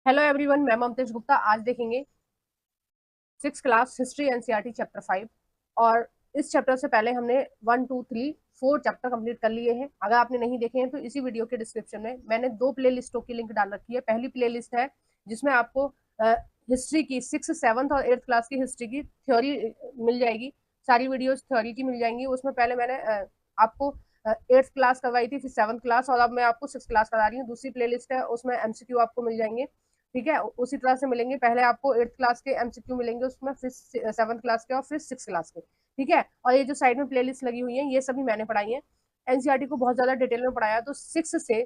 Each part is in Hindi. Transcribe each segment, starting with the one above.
हेलो एवरीवन, मैं ममतेज गुप्ता। आज देखेंगे 6 क्लास हिस्ट्री एनसीईआरटी चैप्टर 5। और इस चैप्टर से पहले हमने 1, 2, 3, 4 चैप्टर कंप्लीट कर लिए हैं। अगर आपने नहीं देखे हैं तो इसी वीडियो के डिस्क्रिप्शन में मैंने 2 प्ले लिस्टों की लिंक डाल रखी है। पहली प्ले लिस्ट है जिसमें आपको हिस्ट्री की 6, 7 और 8 क्लास की हिस्ट्री की थ्योरी मिल जाएगी। सारी वीडियोस थ्योरी की मिल जाएंगी। उसमें पहले मैंने आपको 8th क्लास करवाई थी, फिर 7th क्लास, और अब मैं आपको 6 क्लास करा रही हूँ। दूसरी प्ले लिस्ट है, उसमें एमसीक्यू आपको मिल जाएंगे। ठीक है, उसी तरह से मिलेंगे। पहले आपको 8th क्लास के एमसीक्यू मिलेंगे उसमें, फिर 7th क्लास के, और फिर 6 क्लास के। ठीक है, और ये जो साइड में प्लेलिस्ट लगी हुई है ये सभी मैंने पढ़ाई है। एनसीईआरटी को बहुत ज्यादा डिटेल में पढ़ाया, तो 6 से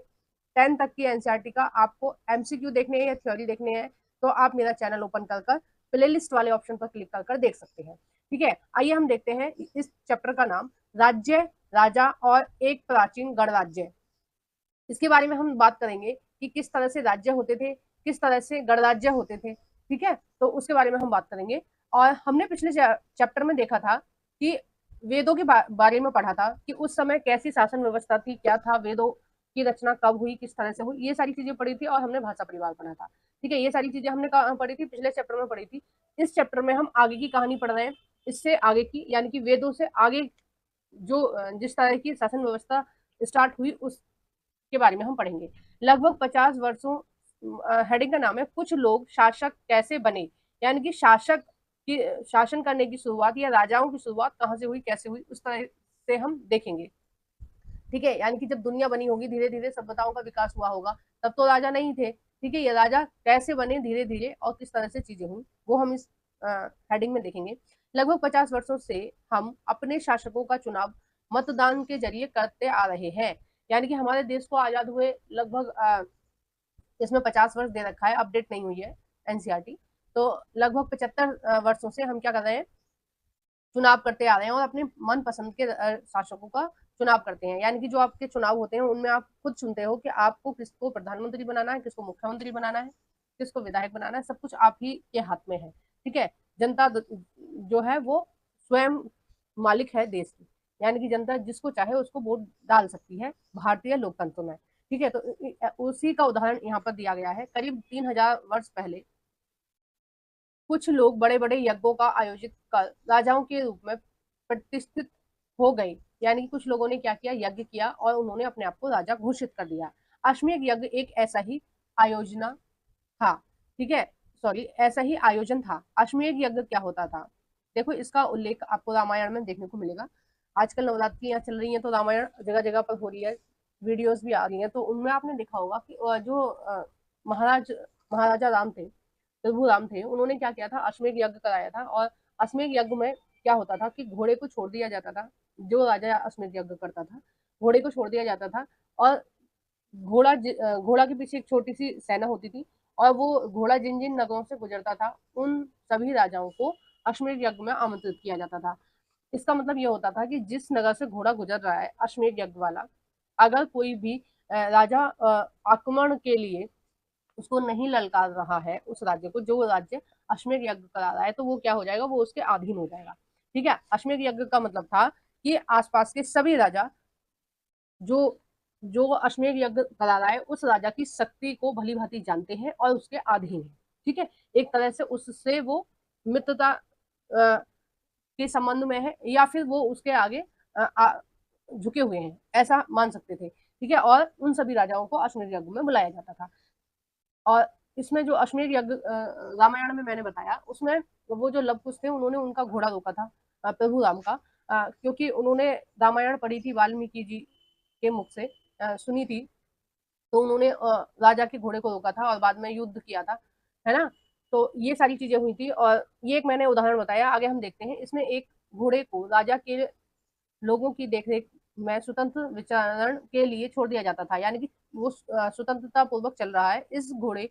10 तक की एनसीईआरटी का आपको एमसीक्यू देखने हैं या थ्योरी देखने हैं तो आप मेरा चैनल ओपन कर प्ले लिस्ट वाले ऑप्शन पर क्लिक कर देख सकते हैं। ठीक है, आइए हम देखते हैं इस चैप्टर का नाम राज्य, राजा और एक प्राचीन गणराज्य। इसके बारे में हम बात करेंगे कि किस तरह से राज्य होते थे, किस तरह से गणराज्य होते थे। ठीक है, तो उसके बारे में हम बात करेंगे। और हमने पिछले चैप्टर में देखा था कि वेदों के बारे में पढ़ा था कि उस समय कैसी शासन व्यवस्था थी, क्या था, वेदों की रचना कब हुई, किस तरह से हुई, ये सारी चीजें पढ़ी थी। और हमने भाषा परिवार पढ़ा था। ठीक है, ये सारी चीजें हमने पढ़ी थी, पिछले चैप्टर में पढ़ी थी। इस चैप्टर में हम आगे की कहानी पढ़ रहे हैं, इससे आगे की, यानी कि वेदों से आगे जो जिस तरह की शासन व्यवस्था स्टार्ट हुई उस के बारे में हम पढ़ेंगे। लगभग 50 वर्षों, हेडिंग का नाम है कुछ लोग शासक कैसे बने, यानी कि शासक की शासन करने की शुरुआत या राजाओं की शुरुआत कहाँ से हुई, कैसे हुई, उस तरह से हम देखेंगे। ठीक है, यानी कि जब दुनिया बनी होगी, धीरे धीरे सभ्यताओं का विकास हुआ होगा, तब तो राजा नहीं थे। ठीक है, ये राजा कैसे बने धीरे धीरे और किस तरह से चीजें हुई वो हम इस हेडिंग में देखेंगे। लगभग 50 वर्षों से हम अपने शासकों का चुनाव मतदान के जरिए करते आ रहे हैं। यानी कि हमारे देश को आजाद हुए लगभग इसमें 50 वर्ष दे रखा है, अपडेट नहीं हुई है एनसीईआरटी। तो लगभग 75 वर्षों से हम क्या कर रहे हैं, चुनाव करते आ रहे हैं और अपने मन पसंद के शासकों का चुनाव करते हैं। यानी कि जो आपके चुनाव होते हैं उनमें आप खुद चुनते हो कि आपको किसको प्रधानमंत्री बनाना है, किसको मुख्यमंत्री बनाना है, किसको विधायक बनाना है। सब कुछ आप ही के हाथ में है। ठीक है, जनता जो है वो स्वयं मालिक है देश की। यानी कि जनता जिसको चाहे उसको वोट डाल सकती है भारतीय लोकतंत्र में। ठीक है, तो उसी का उदाहरण यहाँ पर दिया गया है। करीब 3000 वर्ष पहले कुछ लोग बड़े बड़े यज्ञों का आयोजित कर राजाओं के रूप में प्रतिष्ठित हो गए। यानी कि कुछ लोगों ने क्या किया, यज्ञ किया और उन्होंने अपने आप को राजा घोषित कर दिया। अश्वमेध यज्ञ एक ऐसा ही आयोजना था। ठीक है, सॉरी, ऐसा ही आयोजन था। अश्वमेध यज्ञ क्या होता था, देखो इसका उल्लेख आपको रामायण में देखने को मिलेगा। आजकल नवरात्रियां चल रही हैं तो रामायण जगह जगह पर हो रही है, वीडियोस भी आ रही हैं, तो उनमें आपने देखा होगा कि जो महाराज महाराजा राम थे, प्रभु राम थे, उन्होंने क्या किया था, अश्वमेध यज्ञ कराया था। और अश्वमेध यज्ञ में क्या होता था कि घोड़े को छोड़ दिया जाता था। जो राजा अश्वमेध यज्ञ करता था, घोड़े को छोड़ दिया जाता था, और घोड़ा के पीछे एक छोटी सी सेना होती थी, और वो घोड़ा जिन जिन नगरों से गुजरता था उन सभी राजाओं को अश्वमेध यज्ञ में आमंत्रित किया जाता था। इसका मतलब ये होता था कि जिस नगर से घोड़ा गुजर रहा है अश्वमेध यज्ञ वाला, अगर कोई भी राजा आक्रमण के लिए उसको नहीं ललकार रहा है, उस राज्य को, जो राज्य अश्वमेध यज्ञ करा रहा है, तो वो क्या हो जाएगा, वो उसके अधीन हो जाएगा। ठीक है, अश्वमेध यज्ञ का मतलब था कि आसपास के सभी राजा जो जो अश्वमेध यज्ञ करा रहा है उस राजा की शक्ति को भली भांति जानते हैं और उसके अधीन है। ठीक है, एक तरह से उससे वो मित्रता के संबंध में है, या फिर वो उसके आगे झुके हुए हैं, ऐसा मान सकते थे। ठीक है, और उन सभी राजाओं को अश्वमेध यज्ञ में बुलाया जाता था। और इसमें जो अश्वमेध यज्ञ रामायण में मैंने बताया, उसमें वो जो लव कुश थे उन्होंने उनका घोड़ा रोका था, प्रभु राम का, क्योंकि उन्होंने रामायण पढ़ी थी वाल्मीकि जी के मुख से, सुनी थी। तो उन्होंने राजा के घोड़े को रोका था और बाद में युद्ध किया था, है ना। तो ये सारी चीजें हुई थी, और ये एक मैंने उदाहरण बताया। आगे हम देखते हैं, इसमें एक घोड़े को राजा के लोगों की देखरेख में स्वतंत्र विचरण के लिए छोड़ दिया जाता था। यानी कि वो स्वतंत्रता पूर्वक चल रहा है। इस घोड़े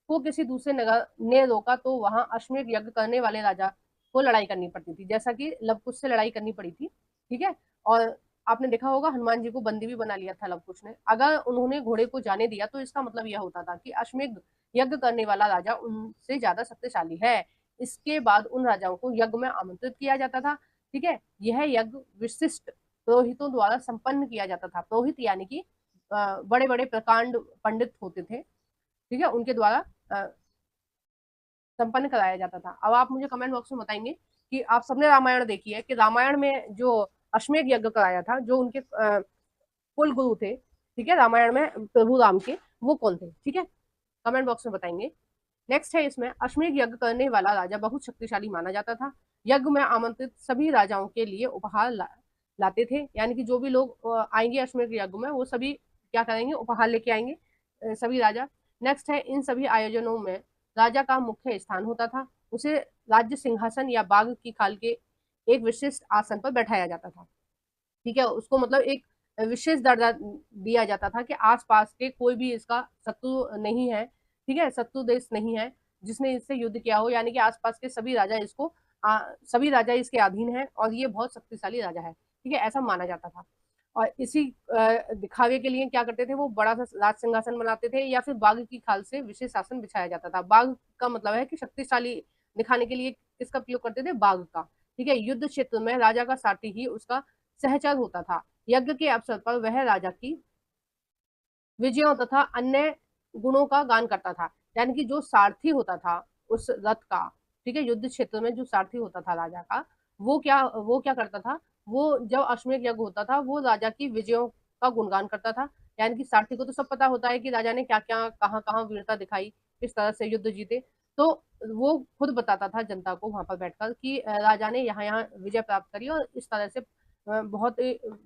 को किसी दूसरे नगर ने रोका तो वहां अश्वमेध यज्ञ करने वाले राजा को लड़ाई करनी पड़ती थी, जैसा कि लवकुश से लड़ाई करनी पड़ी थी। ठीक है, और आपने देखा होगा हनुमान जी को बंदी भी बना लिया था लवकुश ने। अगर उन्होंने घोड़े को जाने दिया तो इसका मतलब यह होता था कि अश्वमेध यज्ञ करने वाला राजा उनसे ज्यादा शक्तिशाली है। इसके बाद उन राजाओं को यज्ञ में आमंत्रित किया जाता था। ठीक है, यह यज्ञ विशिष्ट पुरोहितों द्वारा संपन्न किया जाता था। पुरोहित यानी कि बड़े बड़े प्रकांड पंडित होते थे। ठीक है, उनके द्वारा संपन्न कराया जाता था। अब आप मुझे कमेंट बॉक्स में बताएंगे कि आप सबने रामायण देखी है कि रामायण में जो अश्वमेध यज्ञ कराया था, जो उनके कुल गुरु थे, ठीक है, रामायण में प्रभु राम के, वो कौन थे, ठीक है, कमेंट बॉक्स में बताएंगे। नेक्स्ट है इसमें, अश्वमेध यज्ञ करने वाला राजा बहुत शक्तिशाली माना जाता था। यज्ञ में आमंत्रित सभी राजाओं के लिए उपहार लाते थे, यानी कि जो भी लोग आएंगे अश्वमेध यज्ञ में वो सभी क्या करेंगे, उपहार लेके आएंगे सभी राजा। नेक्स्ट है, इन सभी आयोजनों में राजा का मुख्य स्थान होता था, उसे राज्य सिंहासन या बाघ की खाल के एक विशिष्ट आसन पर बैठाया जाता था, ठीक है, उसको मतलब एक विशेष दर्जा दिया जाता था कि आसपास के कोई भी इसका शत्रु नहीं है, ठीक है, शत्रु देश नहीं है जिसने इससे युद्ध किया हो, यानी कि आसपास के सभी राजा इसको सभी राजा इसके अधीन है और ये बहुत शक्तिशाली राजा है, ठीक है, ऐसा माना जाता था। और इसी दिखावे के लिए क्या करते थे, वो बड़ा सा राज सिंहासन बनाते थे या फिर बाघ की खाल से विशेष आसन बिछाया जाता था। बाघ का मतलब है कि शक्तिशाली दिखाने के लिए किसका प्रयोग करते थे, बाघ का, ठीक है। युद्ध क्षेत्र में राजा का सारथी ही उसका सहचर होता था। यज्ञ के अवसर पर वह राजा की विजयों तथा अन्य गुणों का गान करता था, यानी कि जो सारथी होता था उस रथ का, ठीक है, युद्ध क्षेत्र में जो सारथी होता था राजा का, वो क्या करता था, वो जब अश्वमेध यज्ञ होता था वो राजा की विजयों का गुणगान करता था। यानी कि सारथी को तो सब पता होता है कि राजा ने क्या क्या कहाँ कहाँ वीरता दिखाई, किस तरह से युद्ध जीते, तो वो खुद बताता था जनता को वहां पर बैठकर कि राजा ने यहाँ यहाँ विजय प्राप्त करी और इस तरह से बहुत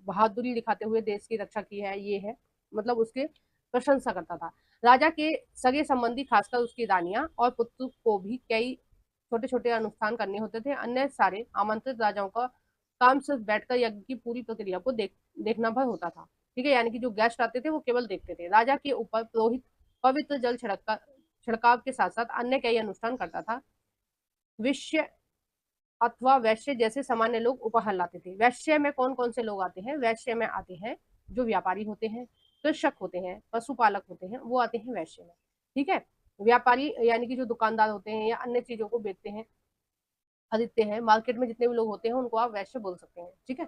बहादुरी दिखाते हुए देश की रक्षा की है, ये है, मतलब उसके प्रशंसा करता था। राजा के सगे संबंधी, खासकर उसकी रानियां और पुत्र को भी कई छोटे छोटे अनुष्ठान करने होते थे। अन्य सारे आमंत्रित राजाओं का काम सिर्फ बैठकर यज्ञ की पूरी प्रक्रिया को देखना भर होता था, ठीक है, यानी कि जो गेस्ट आते थे वो केवल देखते थे। राजा के ऊपर पुरोहित पवित्र जल छिड़काव के साथ साथ अन्य कई अनुष्ठान करता था। विश्व अथवा वैश्य जैसे सामान्य लोग उपहार लाते थे। वैश्य में कौन कौन से लोग आते हैं, वैश्य में आते हैं जो व्यापारी होते हैं, कृषक होते हैं, पशुपालक होते हैं, वो आते हैं वैश्य में, ठीक है। व्यापारी यानी कि जो दुकानदार होते हैं या अन्य चीजों को बेचते हैं, खरीदते हैं, मार्केट में जितने भी लोग होते हैं उनको आप वैश्य बोल सकते हैं, ठीक है।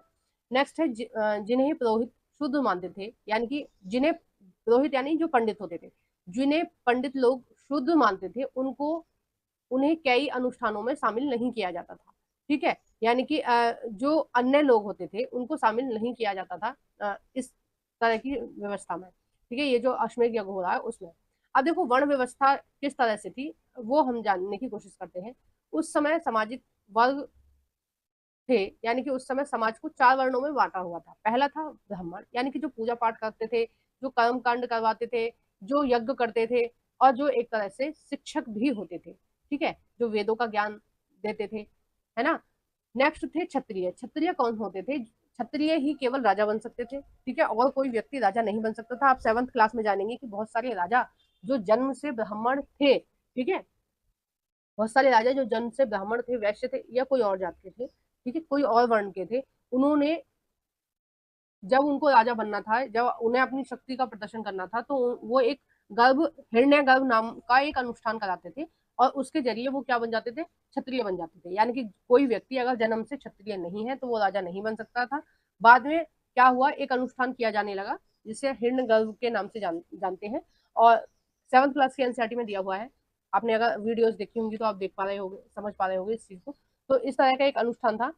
नेक्स्ट है जिन्हें पुरोहित शुद्ध मानते थे, यानी कि जिन्हें पुरोहित यानी जो पंडित होते थे, जिन्हें पंडित लोग शुद्ध मानते थे उनको उन्हें कई अनुष्ठानों में शामिल नहीं किया जाता था, ठीक है, यानी कि जो अन्य लोग होते थे उनको शामिल नहीं किया जाता था इस तरह की व्यवस्था में, ठीक है, ये जो अश्वमेध यज्ञ हो रहा है उसमें। अब देखो वर्ण व्यवस्था किस तरह से थी वो हम जानने की कोशिश करते हैं। उस समय सामाजिक वर्ग थे, यानी कि उस समय समाज को 4 वर्णों में बांटा हुआ था। पहला था ब्राह्मण, यानी कि जो पूजा पाठ करते थे, जो कर्म कांड करवाते थे, जो यज्ञ करते थे और जो एक तरह से शिक्षक भी होते थे, ठीक है, जो वेदों का ज्ञान देते थे, है ना। नेक्स्ट थे क्षत्रिय। क्षत्रिय कौन होते थे, क्षत्रिय ही केवल राजा बन सकते थे, ठीक है, और कोई व्यक्ति राजा नहीं बन सकता था। आप 7th क्लास में जानेंगे कि बहुत सारे राजा जो जन्म से ब्राह्मण थे, ठीक है, बहुत सारे राजा जो जन्म से ब्राह्मण थे, वैश्य थे या कोई और जात के थे, ठीक है, कोई और वर्ण के थे, उन्होंने जब उनको राजा बनना था, जब उन्हें अपनी शक्ति का प्रदर्शन करना था, तो वो एक गर्भ हिरण्य गर्भ नाम का एक अनुष्ठान कराते थे और उसके जरिए वो क्या बन जाते थे, क्षत्रिय बन जाते थे। यानी कि कोई व्यक्ति अगर जन्म से क्षत्रिय नहीं है तो वो राजा नहीं बन सकता था। बाद में क्या हुआ, एक अनुष्ठान किया जाने लगा जिसे हिरण्य गर्भ के नाम से जानते हैं, और 7th क्लास की एनसीईआरटी में दिया हुआ है। आपने अगर वीडियोस देखी होंगी तो आप देख पा रहे होंगे, समझ पा रहे होंगे इस चीज को। तो इस तरह का एक अनुष्ठान था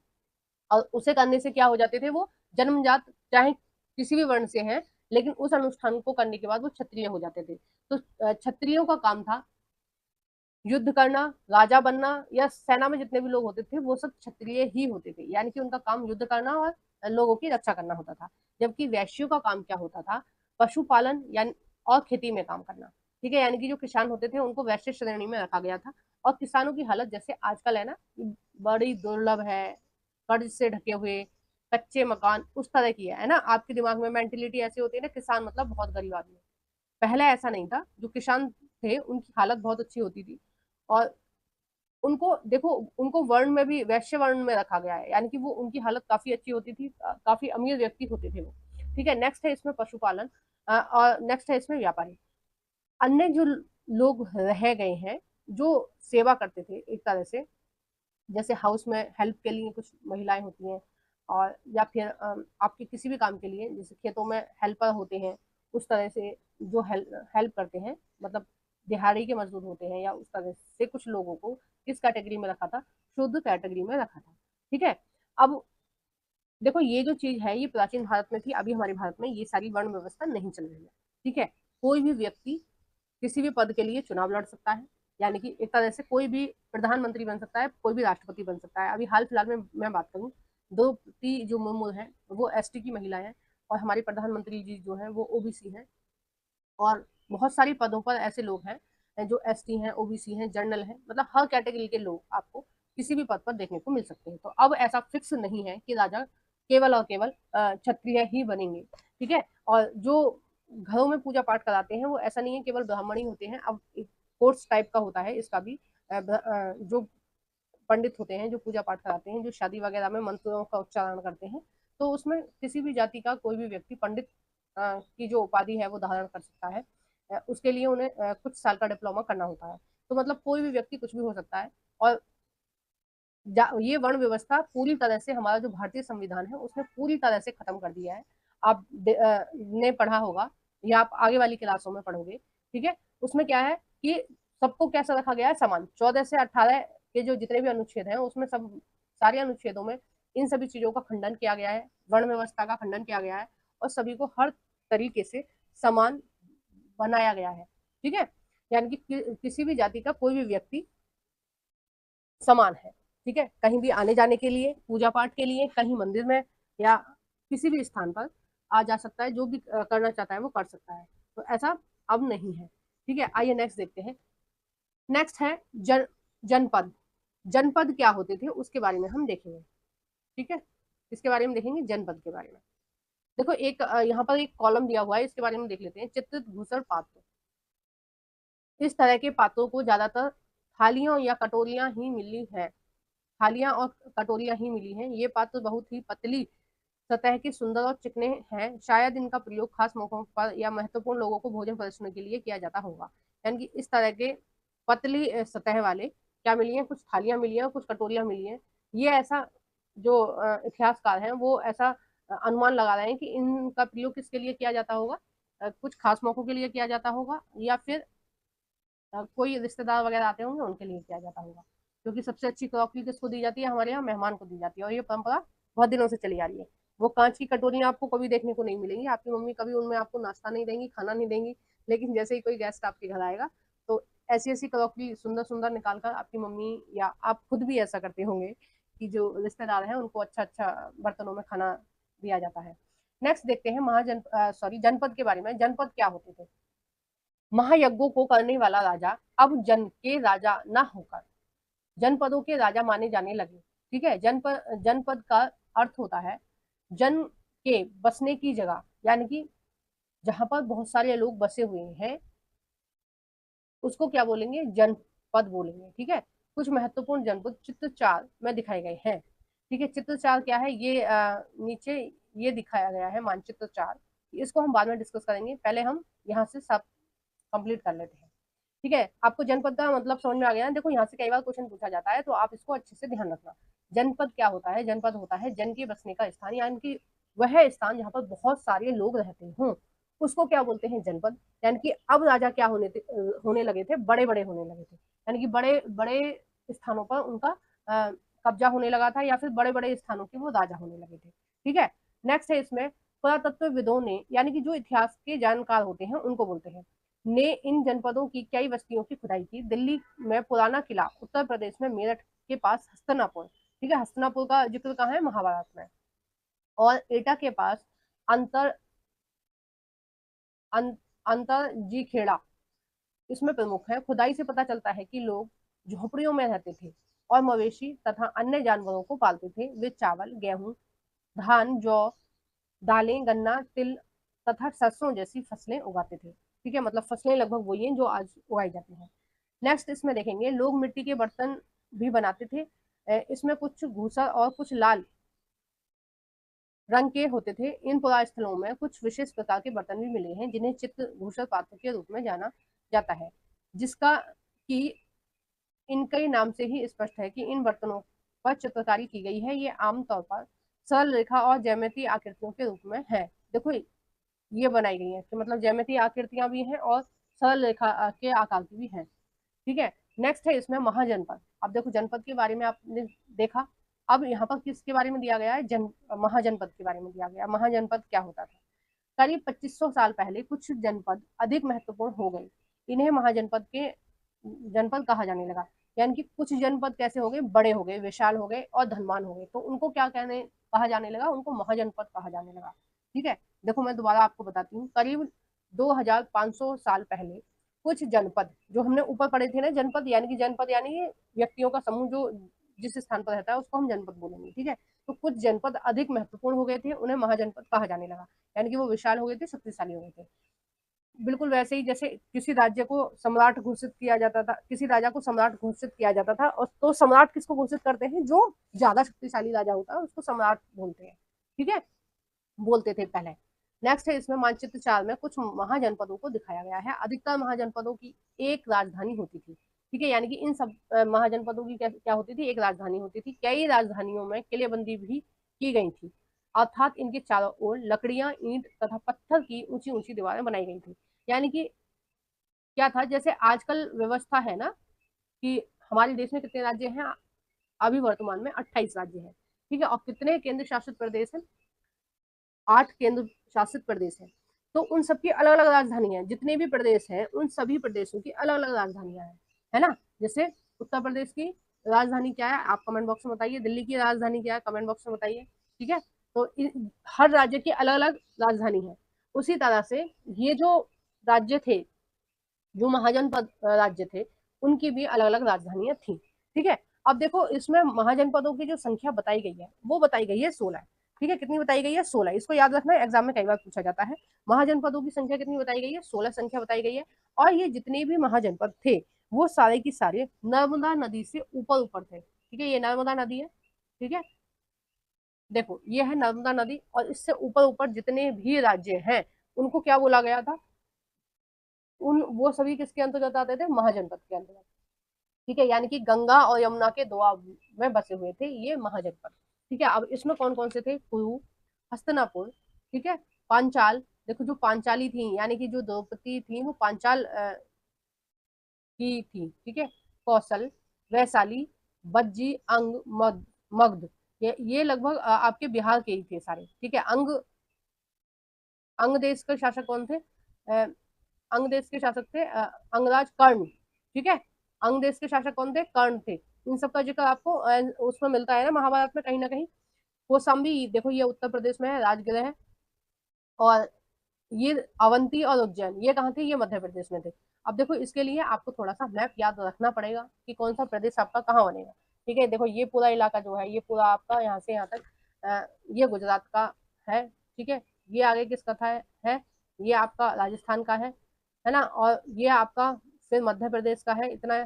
और उसे करने से क्या हो जाते थे, वो जन्मजात चाहे किसी भी वर्ण से हैं, लेकिन उस अनुष्ठान को करने के बाद वो क्षत्रिय हो जाते थे। तो क्षत्रियों का काम था युद्ध करना, राजा बनना, या सेना में जितने भी लोग होते थे वो सब क्षत्रिय ही होते थे, यानी कि उनका काम युद्ध करना और लोगों की रक्षा करना होता था। जबकि वैश्यों का काम क्या होता था, पशुपालन यानी और खेती में काम करना, ठीक है, यानी कि जो किसान होते थे उनको वैश्य श्रेणी में रखा गया था। और किसानों की हालत जैसे आजकल है ना, बड़ी दुर्लभ है, कर्ज से ढके हुए, कच्चे मकान, उस तरह की है ना। आपके दिमाग में मेंटेलिटी ऐसी होती है ना, किसान मतलब बहुत गरीब आदमी। पहले ऐसा नहीं था, जो किसान थे उनकी हालत बहुत अच्छी होती थी और उनको देखो, उनको वर्ण में भी वैश्य वर्ण में रखा गया है, यानी कि वो उनकी हालत काफी अच्छी होती थी, काफी अमीर व्यक्ति होते थे वो, ठीक है। नेक्स्ट है इसमें पशुपालन और नेक्स्ट है इसमें व्यापारी। अन्य जो लोग रह गए हैं जो सेवा करते थे एक तरह से, जैसे हाउस में हेल्प के लिए कुछ महिलाएं होती हैं, और या फिर आपके किसी भी काम के लिए, जैसे खेतों में हेल्पर होते हैं, उस तरह से जो हेल्प करते हैं, मतलब दिहाड़ी के मजदूर होते हैं या उस तरह से कुछ लोगों को किस कैटेगरी में रखा था, शुद्ध कैटेगरी में रखा था। ठीक है, अब देखो ये जो चीज है ये प्राचीन भारत में थी, अभी हमारे भारत में ये सारी वर्ण व्यवस्था नहीं चल रही है। ठीक है, कोई भी व्यक्ति किसी भी पद के लिए चुनाव लड़ सकता है, यानी कि एक तरह से कोई भी प्रधानमंत्री बन सकता है, कोई भी राष्ट्रपति बन सकता है। अभी हाल फिलहाल में मैं बात करूं, द्रौपदी जो मुर्मू है वो एसटी की महिला है, और हमारी प्रधानमंत्री जी जो है वो ओबीसी है, और बहुत सारी पदों पर ऐसे लोग हैं जो एसटी हैं, ओबीसी हैं, जनरल हैं, मतलब हर कैटेगरी के लोग आपको किसी भी पद पर देखने को मिल सकते हैं। तो अब ऐसा फिक्स नहीं है कि राजा केवल और केवल क्षत्रिय ही बनेंगे। ठीक है, और जो घरों में पूजा पाठ कराते हैं वो ऐसा नहीं है केवल ब्राह्मण ही होते हैं, अब एक कोर्स टाइप का होता है इसका भी। जो पंडित होते हैं जो पूजा पाठ कराते हैं, जो शादी वगैरह में मंत्रों का उच्चारण करते हैं, तो उसमें किसी भी जाति का कोई भी व्यक्ति पंडित की जो उपाधि है वो धारण कर सकता है। उसके लिए उन्हें कुछ साल का डिप्लोमा करना होता है। तो मतलब कोई भी व्यक्ति कुछ भी हो सकता है। और ये वर्ण व्यवस्था पूरी तरह से हमारा जो भारतीय संविधान है उसने पूरी तरह से खत्म कर दिया है। आप ने पढ़ा होगा या आप आगे वाली क्लासों में पढ़ोगे। ठीक है, उसमें क्या है कि सबको कैसा रखा गया है, समान। 14 से 18 के जो जितने भी अनुच्छेद हैं उसमें सब सारे अनुच्छेदों में इन सभी चीजों का खंडन किया गया है, वर्ण व्यवस्था का खंडन किया गया है, और सभी को हर तरीके से समान बनाया गया है। ठीक है, यानी कि किसी भी जाति का कोई भी व्यक्ति समान है। ठीक है, कहीं भी आने जाने के लिए, पूजा पाठ के लिए, कहीं मंदिर में या किसी भी स्थान पर आ जा सकता है, जो भी करना चाहता है वो कर सकता है। तो ऐसा अब नहीं है। ठीक है, आइए नेक्स्ट देखते हैं। नेक्स्ट है जनपद। जनपद क्या होते थे उसके बारे में हम देखेंगे। ठीक है, इसके बारे में देखेंगे, जनपद के बारे में। देखो एक यहाँ पर एक कॉलम दिया हुआ है, इसके बारे में देख लेते हैं। चित्रित भूषण पात्र, इस तरह के पात्रों को ज्यादातर थालियों या कटोरियां ही मिली है, थालियां और कटोरियां ही मिली हैं। ये पात्र बहुत ही पतली सतह के, सुंदर और चिकने हैं। शायद इनका प्रयोग खास मौकों पर या महत्वपूर्ण लोगों को भोजन परोसने के लिए किया जाता होगा। यानी कि इस तरह के पतली सतह वाले क्या मिली है, कुछ थालियां मिली हैं और कुछ कटोरियां मिली हैं। ये ऐसा जो इतिहासकार हैं वो ऐसा अनुमान लगा रहे हैं कि इनका प्रयोग किसके लिए किया जाता होगा, कुछ खास मौकों के लिए किया जाता होगा, या फिर कोई रिश्तेदार वगैरह आते होंगे उनके लिए किया जाता होगा। क्योंकि सबसे अच्छी क्रॉकरी किसको दी जाती है, हमारे यहाँ मेहमान को दी जाती है, और ये परंपरा बहुत दिनों से चली आ रही है। वो कांच की कटोरियां आपको कभी देखने को नहीं मिलेंगी, आपकी मम्मी कभी उनमें आपको नाश्ता नहीं देंगी, खाना नहीं देंगी। लेकिन जैसे ही कोई गेस्ट आपके घर आएगा तो ऐसी ऐसी क्रॉकरी सुंदर सुंदर निकाल कर आपकी मम्मी या आप खुद भी ऐसा करते होंगे कि जो रिश्तेदार हैं उनको अच्छा अच्छा बर्तनों में खाना दिया जाता है। नेक्स्ट देखते हैं जनपद के बारे में। जनपद क्या होते थे। महायज्ञों को करने वाला राजा अब जन के राजा न होकर जनपदों के राजा माने जाने लगे। ठीक है, जनपद का अर्थ होता है जन के बसने की जगह, यानी कि जहां पर बहुत सारे लोग बसे हुए हैं उसको क्या बोलेंगे, जनपद बोलेंगे। ठीक है, कुछ महत्वपूर्ण जनपद चित्र 4 में दिखाए गए हैं। ठीक है, चित्र 4 क्या है, ये नीचे ये दिखाया गया है मानचित्र 4। इसको हम बाद में डिस्कस करेंगे, पहले हम यहाँ से सब कंप्लीट कर लेते हैं। ठीक है, आपको जनपद का मतलब समझ में आ गया है। देखो यहाँ से कई बार क्वेश्चन पूछा जाता है तो आप इसको अच्छे से ध्यान रखना। जनपद क्या होता है, जनपद होता है जन के बसने का स्थान, यानी कि वह स्थान जहाँ पर बहुत सारे लोग रहते हों उसको क्या बोलते हैं, जनपद। यानी कि अब राजा क्या होने लगे थे, बड़े बड़े होने लगे थे, यानी कि बड़े बड़े स्थानों पर उनका कब्जा होने लगा था, या फिर बड़े बड़े स्थानों के वो राजा होने लगे थे। ठीक है, नेक्स्ट है इसमें पुरातत्वविदों ने, यानी कि जो इतिहास के जानकार होते हैं उनको बोलते हैं, ने इन जनपदों की कई बस्तियों की खुदाई की। दिल्ली में पुराना किला, उत्तर प्रदेश में मेरठ के पास हस्तिनापुर। ठीक है, हस्तिनापुर का जिक्र कहाँ है, महाभारत में। और एटा के पास अंतर अंतर जी खेड़ा इसमें प्रमुख है। खुदाई से पता चलता है कि लोग झोपड़ियों में रहते थे और मवेशी तथा अन्य जानवरों को पालते थे। वे चावल, गेहूं, धान, जौ, दालें, गन्ना, तिल तथा सरसों जैसी फसलें उगाते थे। ठीक है, मतलब फसलें लगभग वही हैं जो आज उगाई जाती हैं। नेक्स्ट इसमें देखेंगे, लोग मिट्टी के बर्तन भी बनाते थे। इसमें कुछ घूसा और कुछ लाल रंग के होते थे। इन पुरास्थलों में कुछ विशेष प्रकार के बर्तन भी मिले हैं जिन्हें चित्रभूषण पात्र के रूप में जाना जाता है, जिसका कि इनके नाम से ही स्पष्ट है कि इन बर्तनों पर चित्रकारी की गई है। ये आमतौर पर सरल रेखा और ज्यामितीय आकृतियों के रूप में है। देखो ये बनाई गई है कि मतलब ज्यामितीय आकृतियां भी हैं और सरल रेखा के आकार की भी है। ठीक है, नेक्स्ट है इसमें महाजनपद। अब देखो जनपद के बारे में आपने देखा, अब यहाँ पर किसके बारे में दिया गया है, महाजनपद के बारे में दिया गया। महाजनपद क्या होता था? करीब 2500 साल पहले कुछ जनपद अधिक महत्वपूर्ण हो गए, इन्हें महाजनपद के जनपद कहा जाने लगा। यानी कि कुछ जनपद कैसे हो गए, बड़े हो गए, विशाल हो गए और धनवान हो गए, तो उनको क्या कहने कहा जाने लगा, उनको महाजनपद कहा जाने लगा। ठीक है, देखो मैं दोबारा आपको बताती हूँ, करीब 2500 साल पहले कुछ जनपद, जो हमने ऊपर पढ़े थे ना जनपद, यानी व्यक्तियों का समूह जो जिस स्थान पर रहता है उसको हम जनपद बोलेंगे। ठीक है, तो कुछ जनपद अधिक महत्वपूर्ण हो गए थे, उन्हें महाजनपद कहा जाने लगा, यानी कि वो विशाल हो गए थे, शक्तिशाली हो गए थे। बिल्कुल वैसे ही जैसे किसी राज्य को सम्राट घोषित किया जाता था, किसी राजा को सम्राट घोषित किया जाता था, और तो सम्राट किसको घोषित करते हैं, जो ज्यादा शक्तिशाली राजा होता है उसको सम्राट बोलते हैं। ठीक है, बोलते थे पहले। नेक्स्ट है इसमें मानचित्र 4 में कुछ महाजनपदों को दिखाया गया है। अधिकतर महाजनपदों की एक राजधानी होती थी। ठीक है, यानी कि इन सब महाजनपदों की क्या होती थी, एक राजधानी होती थी। कई राजधानियों में किलेबंदी भी की गई थी, अर्थात इनके चारों ओर लकड़ियां, ईंट तथा पत्थर की ऊंची ऊंची दीवारें बनाई गई थी। यानी कि क्या था, जैसे आजकल व्यवस्था है ना कि हमारे देश में कितने राज्य हैं, अभी वर्तमान में 28 राज्य हैं। ठीक है, और कितने केंद्र शासित प्रदेश हैं, 8 केंद्र शासित प्रदेश हैं। तो उन सबकी अलग अलग राजधानियां, जितने भी प्रदेश हैं उन सभी प्रदेशों की अलग अलग राजधानियां हैं, है ना। जैसे उत्तर प्रदेश की राजधानी क्या है, आप कमेंट बॉक्स में बताइए। दिल्ली की राजधानी क्या है, कमेंट बॉक्स में बताइए। ठीक है, तो हर राज्य की अलग अलग राजधानी है। उसी तरह से ये जो राज्य थे, जो महाजनपद राज्य थे, उनकी भी अलग अलग राजधानियां थी। ठीक है, अब देखो इसमें महाजनपदों की जो संख्या बताई गई है वो बताई गई है 16। ठीक है, कितनी बताई गई है, 16। इसको याद रखना, एग्जाम में कई बार पूछा जाता है। महाजनपदों की संख्या कितनी बताई गई है, 16 संख्या बताई गई है। और ये जितने भी महाजनपद थे वो सारे की सारे नर्मदा नदी से ऊपर ऊपर थे। ठीक है, ये नर्मदा नदी है। ठीक है, देखो ये है नर्मदा नदी, और इससे ऊपर ऊपर जितने भी राज्य हैं उनको क्या बोला गया था, उन वो सभी किसके अंतर्गत आते थे, महाजनपद के अंतर्गत। ठीक है, यानी कि गंगा और यमुना के दोआब में बसे हुए थे ये महाजनपद। ठीक है, अब इसमें कौन कौन से थे, कुरु, हस्तिनापुर, ठीक है, पांचाल। देखो जो पांचाली थी, यानी कि जो द्रौपदी थी वो पांचाल की थी। ठीक है, कौशल, वैशाली, बज्जी, अंग, मगध, ये लगभग आपके बिहार के ही थे सारे। ठीक है, अंग देश के शासक कौन थे, अंग देश के शासक थे अंगराज कर्ण। ठीक है, अंग देश के शासक कौन थे, कर्ण थे। इन सब का जिक्र आपको उसमें मिलता है ना, महाभारत में कहीं ना कहीं। कौशाम्बी, देखो ये उत्तर प्रदेश में है, राजगृह है। और ये अवंती और उज्जैन ये कहाँ थे, ये मध्य प्रदेश में थे। अब देखो इसके लिए आपको थोड़ा सा मैप याद रखना पड़ेगा कि कौन सा प्रदेश आपका कहाँ बनेगा। ठीक है, देखो ये पूरा इलाका जो है, ये पूरा आपका यहाँ से यहाँ तक ये गुजरात का है। ठीक है, ये आगे किसका था है, ये आपका राजस्थान का है ना। और ये आपका फिर मध्य प्रदेश का है इतना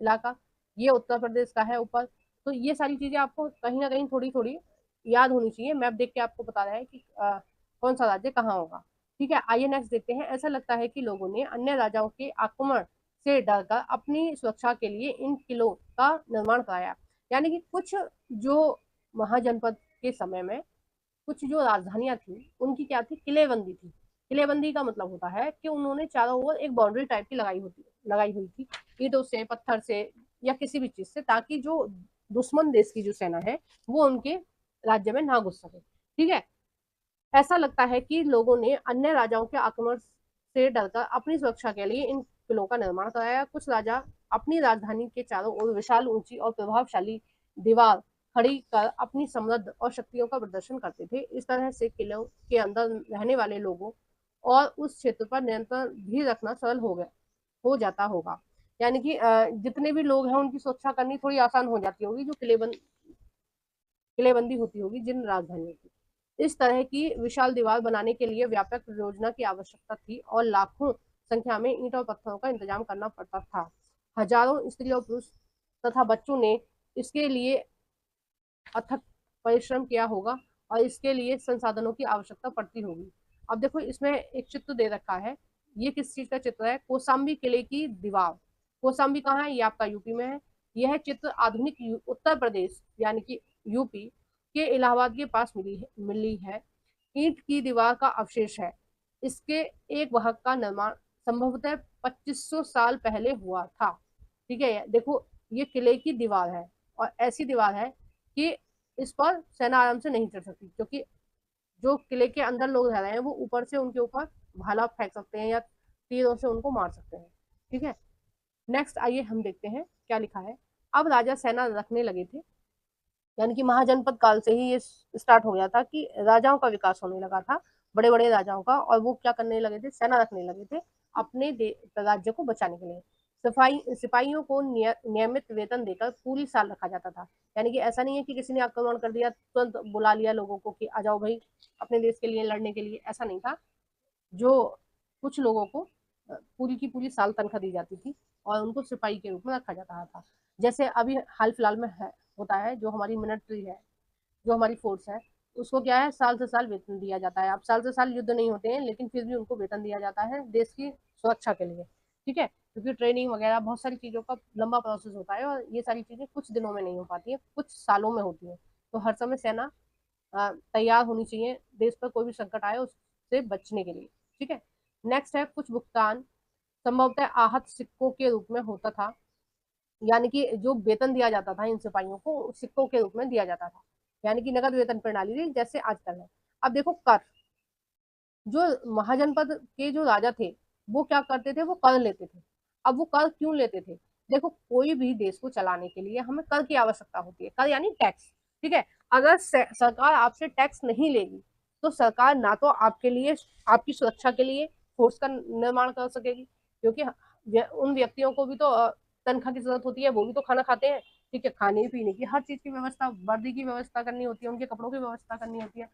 इलाका, ये उत्तर प्रदेश का है ऊपर। तो ये सारी चीजें आपको कहीं ना कहीं थोड़ी थोड़ी याद होनी चाहिए। मैप देख के आपको बता रहा है कि कौन सा राज्य कहाँ होगा। ठीक है, आइए नेक्स्ट देखते हैं। ऐसा लगता है कि लोगों ने अन्य राजाओं के आक्रमण से डरकर अपनी सुरक्षा के लिए इन किलों का निर्माण कराया। यानी कि कुछ जो महाजनपद के समय में कुछ जो राजधानियां थी उनकी क्या थी, किलेबंदी थी। किलेबंदी का मतलब होता है कि उन्होंने चारों ओर एक बाउंड्री टाइप की लगाई हुई थी, ईंटों से, पत्थर से, या किसी भी चीज से, ताकि जो दुश्मन देश की जो सेना है वो उनके राज्य में ना घुस सके। ठीक है, ऐसा लगता है कि लोगों ने अन्य राजाओं के आक्रमण से डरकर अपनी सुरक्षा के लिए इन किलों का निर्माण कराया। कुछ राजा अपनी राजधानी के चारों ओर विशाल, ऊंची और प्रभावशाली दीवार खड़ी कर अपनी समृद्ध और शक्तियों का प्रदर्शन करते थे। इस तरह से किलों के अंदर रहने वाले लोगों और उस क्षेत्र पर नियंत्रण भी रखना सरल हो जाता होगा। यानी कि जितने भी लोग हैं उनकी सुरक्षा करनी थोड़ी आसान हो जाती होगी, जो किलेबंदी होती होगी जिन राजधानियों की। इस तरह की विशाल दीवार बनाने के लिए व्यापक योजना की आवश्यकता थी और लाखों संख्या में ईंट और पत्थरों का इंतजाम करना पड़ता था। हजारों स्त्री और पुरुष तथा बच्चों ने इसके लिए अथक परिश्रम किया होगा और इसके लिए संसाधनों की आवश्यकता पड़ती होगी। अब देखो इसमें एक चित्र दे रखा है, ये किस चीज का चित्र है, कौशाम्बी किले की दीवार। कौशाम्बी कहाँ है, ये आपका यूपी में है। यह चित्र आधुनिक उत्तर प्रदेश यानी कि यूपी के इलाहाबाद के पास मिली है। ईंट की दीवार का अवशेष है। इसके एक वाहक का निर्माण संभवतः 2500 साल पहले हुआ था। ठीक है, देखो ये किले की दीवार है और ऐसी दीवार है कि इस पर सेना आराम से नहीं चढ़ सकती, क्योंकि जो किले के अंदर लोग रह रहे हैं वो ऊपर से उनके ऊपर भाला फेंक सकते हैं या तीरों से उनको मार सकते हैं। ठीक है, नेक्स्ट आइए हम देखते हैं क्या लिखा है। अब राजा सेना रखने लगे थे, यानी कि महाजनपद काल से ही ये स्टार्ट हो गया था कि राजाओं का विकास होने लगा था, बड़े बड़े राजाओं का, और वो क्या करने लगे थे, सेना रखने लगे थे अपने राज्य को बचाने के लिए। सिपाहियों को नियमित वेतन देकर पूरी साल रखा जाता था। यानी कि ऐसा नहीं है कि किसी ने आक्रमण कर दिया तुरंत बुला लिया लोगों को कि आ जाओ भाई अपने देश के लिए लड़ने के लिए, ऐसा नहीं था। जो कुछ लोगों को पूरी की पूरी साल तनख्वाह दी जाती थी और उनको सिपाही के रूप में रखा जाता था। जैसे अभी हाल फिलहाल में होता है, जो हमारी मिलिट्री है, जो हमारी फोर्स है, उसको क्या है, साल से साल वेतन दिया जाता है। अब साल से साल युद्ध नहीं होते हैं, लेकिन फिर भी उनको वेतन दिया जाता है देश की सुरक्षा के लिए। ठीक है, क्योंकि ट्रेनिंग वगैरह बहुत सारी चीज़ों का लंबा प्रोसेस होता है और ये सारी चीज़ें कुछ दिनों में नहीं हो पाती है, कुछ सालों में होती है। तो हर समय सेना तैयार होनी चाहिए देश पर कोई भी संकट आए उससे बचने के लिए। ठीक है, नेक्स्ट है कुछ भुगतान संभवतः आहत सिक्कों के रूप में होता था, यानी कि जो वेतन दिया जाता था इन सिपाहियों को सिक्कों के रूप में दिया जाता था, यानी कि नगद वेतन प्रणाली थी जैसे आजकल है। अब देखो कर, जो महाजनपद के जो राजा थे वो क्या करते थे, वो कर लेते थे। अब वो कर क्यों लेते थे, देखो कोई भी देश को चलाने के लिए हमें कर की आवश्यकता होती है, कर यानी टैक्स। ठीक है, अगर सरकार आपसे टैक्स नहीं लेगी तो सरकार ना तो आपके लिए, आपकी सुरक्षा के लिए फोर्स का निर्माण कर सकेगी, क्योंकि उन व्यक्तियों को भी तो तनख्वाह की जरूरत होती है, वो भी तो खाना खाते हैं। ठीक है, खाने पीने की हर चीज की व्यवस्था, वर्दी की व्यवस्था करनी होती है, उनके कपड़ों की व्यवस्था करनी होती है,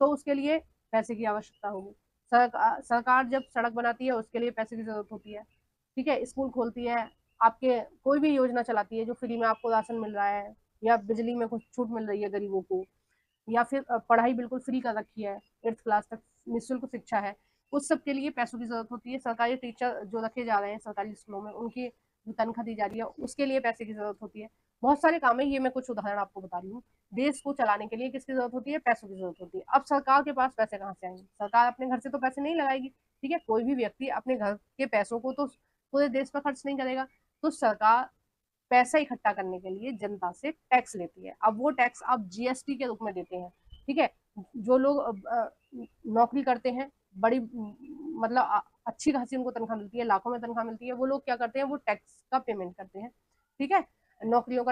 तो उसके लिए पैसे की आवश्यकता होगी। सरकार जब सड़क बनाती है उसके लिए पैसे की जरूरत होती है। ठीक है, स्कूल खोलती है, आपके कोई भी योजना चलाती है जो फ्री में आपको राशन मिल रहा है या बिजली में कुछ छूट मिल रही है गरीबों को, या फिर पढ़ाई बिल्कुल फ्री कर रखी है, 8th क्लास तक निःशुल्क शिक्षा है, उस सब के लिए पैसों की जरूरत होती है। सरकारी टीचर जो रखे जा रहे हैं सरकारी स्कूलों में, उनकी जो तनख्वाह दी जा रही है उसके लिए पैसे की जरूरत होती है। बहुत सारे काम है, ये मैं कुछ उदाहरण आपको बता रही हूँ। देश को चलाने के लिए किसकी जरूरत होती है, पैसों की जरूरत होती है। अब सरकार के पास पैसे कहाँ से आएंगे, सरकार अपने घर से तो पैसे नहीं लगाएगी। ठीक है, कोई भी व्यक्ति अपने घर के पैसों को तो पूरे देश पर खर्च नहीं करेगा, तो सरकार पैसा इकट्ठा करने के लिए जनता से टैक्स लेती है। अब वो टैक्स आप जीएसटी के रूप में देते हैं। ठीक है, जो लोग नौकरी करते हैं, बड़ी मतलब अच्छी खासी उनको तनख्वाह मिलती है, लाखों में तनख्वाह मिलती है, वो लोग क्या करते हैं, वो टैक्स का पेमेंट करते हैं। ठीक है, नौकरियों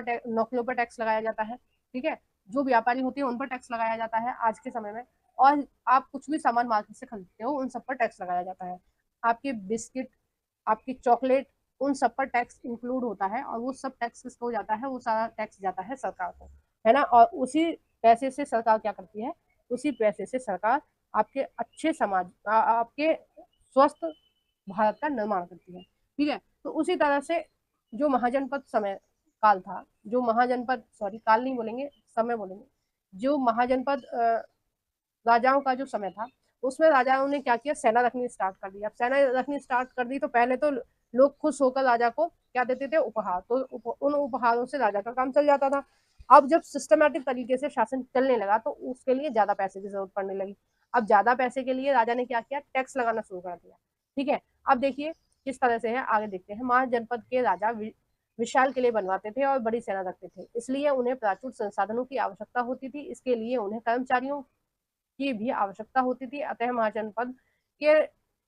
पर टैक्स लगाया जाता है। ठीक है, जो व्यापारी होते हैं उन पर टैक्स लगाया जाता है आज के समय में, और आप कुछ भी सामान मार्केट से खरीदते हो उन सब पर टैक्स लगाया जाता है। आपके बिस्किट, आपकी चॉकलेट, उन सब पर टैक्स इंक्लूड होता है, और वो सब टैक्स किसको जाता है, वो सारा टैक्स जाता है सरकार को, है ना। और उसी पैसे से सरकार क्या करती है, उसी पैसे से सरकार आपके अच्छे समाज, आपके स्वस्थ भारत का निर्माण करती है। ठीक है, तो उसी तरह से जो महाजनपद समय काल था, जो महाजनपद, सॉरी काल नहीं बोलेंगे, समय बोलेंगे, जो महाजनपद राजाओं का जो समय था, उसमें राजाओं ने क्या किया, सेना रखनी स्टार्ट कर दी। अब सेना रखनी स्टार्ट कर दी तो पहले तो लोग खुश होकर राजा को क्या देते थे, उपहार, तो उन उपहारों से राजा का काम चल जाता था। अब जब सिस्टमेटिक तरीके से शासन चलने लगा तो उसके लिए ज्यादा पैसे की जरूरत पड़ने लगी। अब ज्यादा पैसे के लिए राजा ने क्या किया, टैक्स लगाना शुरू कर दिया। ठीक है, अब देखिए किस तरह से है, आगे देखते हैं। महाजनपद के राजा विशाल किले बनवाते थे और बड़ी सेना रखते थे, इसलिए उन्हें प्राचुर संसाधनों की आवश्यकता होती थी। इसके लिए उन्हें कर्मचारियों की भी आवश्यकता होती थी। अतः महाजनपद के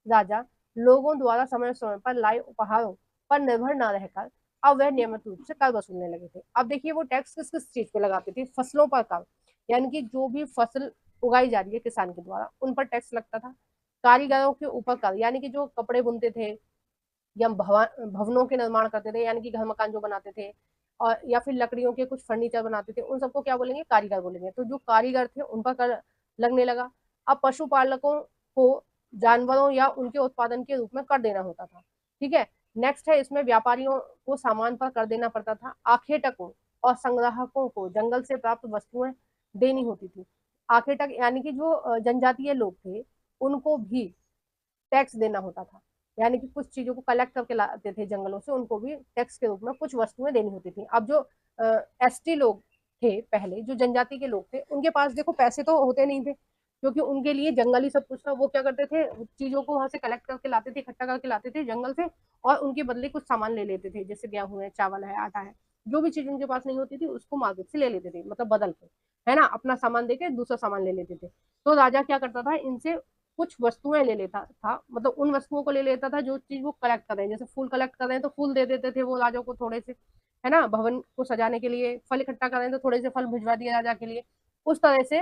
राजा लोगों द्वारा समय समय पर लाए उपहारों पर निर्भर न रहकर अब वह नियमित रूप से कर वसूलने लगे थे। अब देखिए वो टैक्स किस किस चीज पे लगाते थे, फसलों पर कर, यानी कि जो भी फसल उगाई जा रही है किसान के द्वारा उन पर टैक्स लगता था। कारीगरों के ऊपर कर, यानी कि जो कपड़े बुनते थे या भवनों के निर्माण करते थे, यानी कि घर मकान जो बनाते थे, और या फिर लकड़ियों के कुछ फर्नीचर बनाते थे, उन सबको क्या बोलेंगे, कारीगर बोलेंगे। तो जो कारीगर थे उन पर कर लगने लगा। अब पशुपालकों को जानवरों या उनके उत्पादन के रूप में कर देना होता था। ठीक है, नेक्स्ट है, इसमें व्यापारियों को सामान पर कर देना पड़ता था। आखेटकों और संग्राहकों को जंगल से प्राप्त वस्तुएं देनी होती थी। आखेटक यानी कि जो जनजातीय लोग थे उनको भी टैक्स देना होता था, यानी कि कुछ चीजों को कलेक्ट करके लाते थे जंगलों से, उनको भी टैक्स के रूप में कुछ वस्तुएं देनी होती थी। अब जो एसटी लोग थे, पहले जो जनजाति के लोग थे, उनके पास देखो पैसे तो होते नहीं थे, क्योंकि उनके लिए जंगल ही सब कुछ था। वो क्या करते थे, चीजों को वहां से कलेक्ट करके लाते थे, इकट्ठा करके लाते थे जंगल से, और उनके बदले कुछ सामान ले लेते थे, जैसे गेहूं है, चावल है, आटा है, जो भी चीज उनके पास नहीं होती थी उसको मार्केट से ले लेते थे, मतलब बदल के, है ना, अपना सामान देके दूसरा सामान ले लेते थे। तो राजा क्या करता था, इनसे कुछ वस्तुएं ले लेता था, मतलब उन वस्तुओं को ले लेता था जो चीज वो कलेक्ट कर रहे हैं। जैसे फूल कलेक्ट कर रहे हैं तो फूल दे देते थे वो राजा को थोड़े से, है ना, भवन को सजाने के लिए। फल इकट्ठा कर रहे हैं तो थोड़े से फल भिजवा दिए राजा के लिए। उस तरह से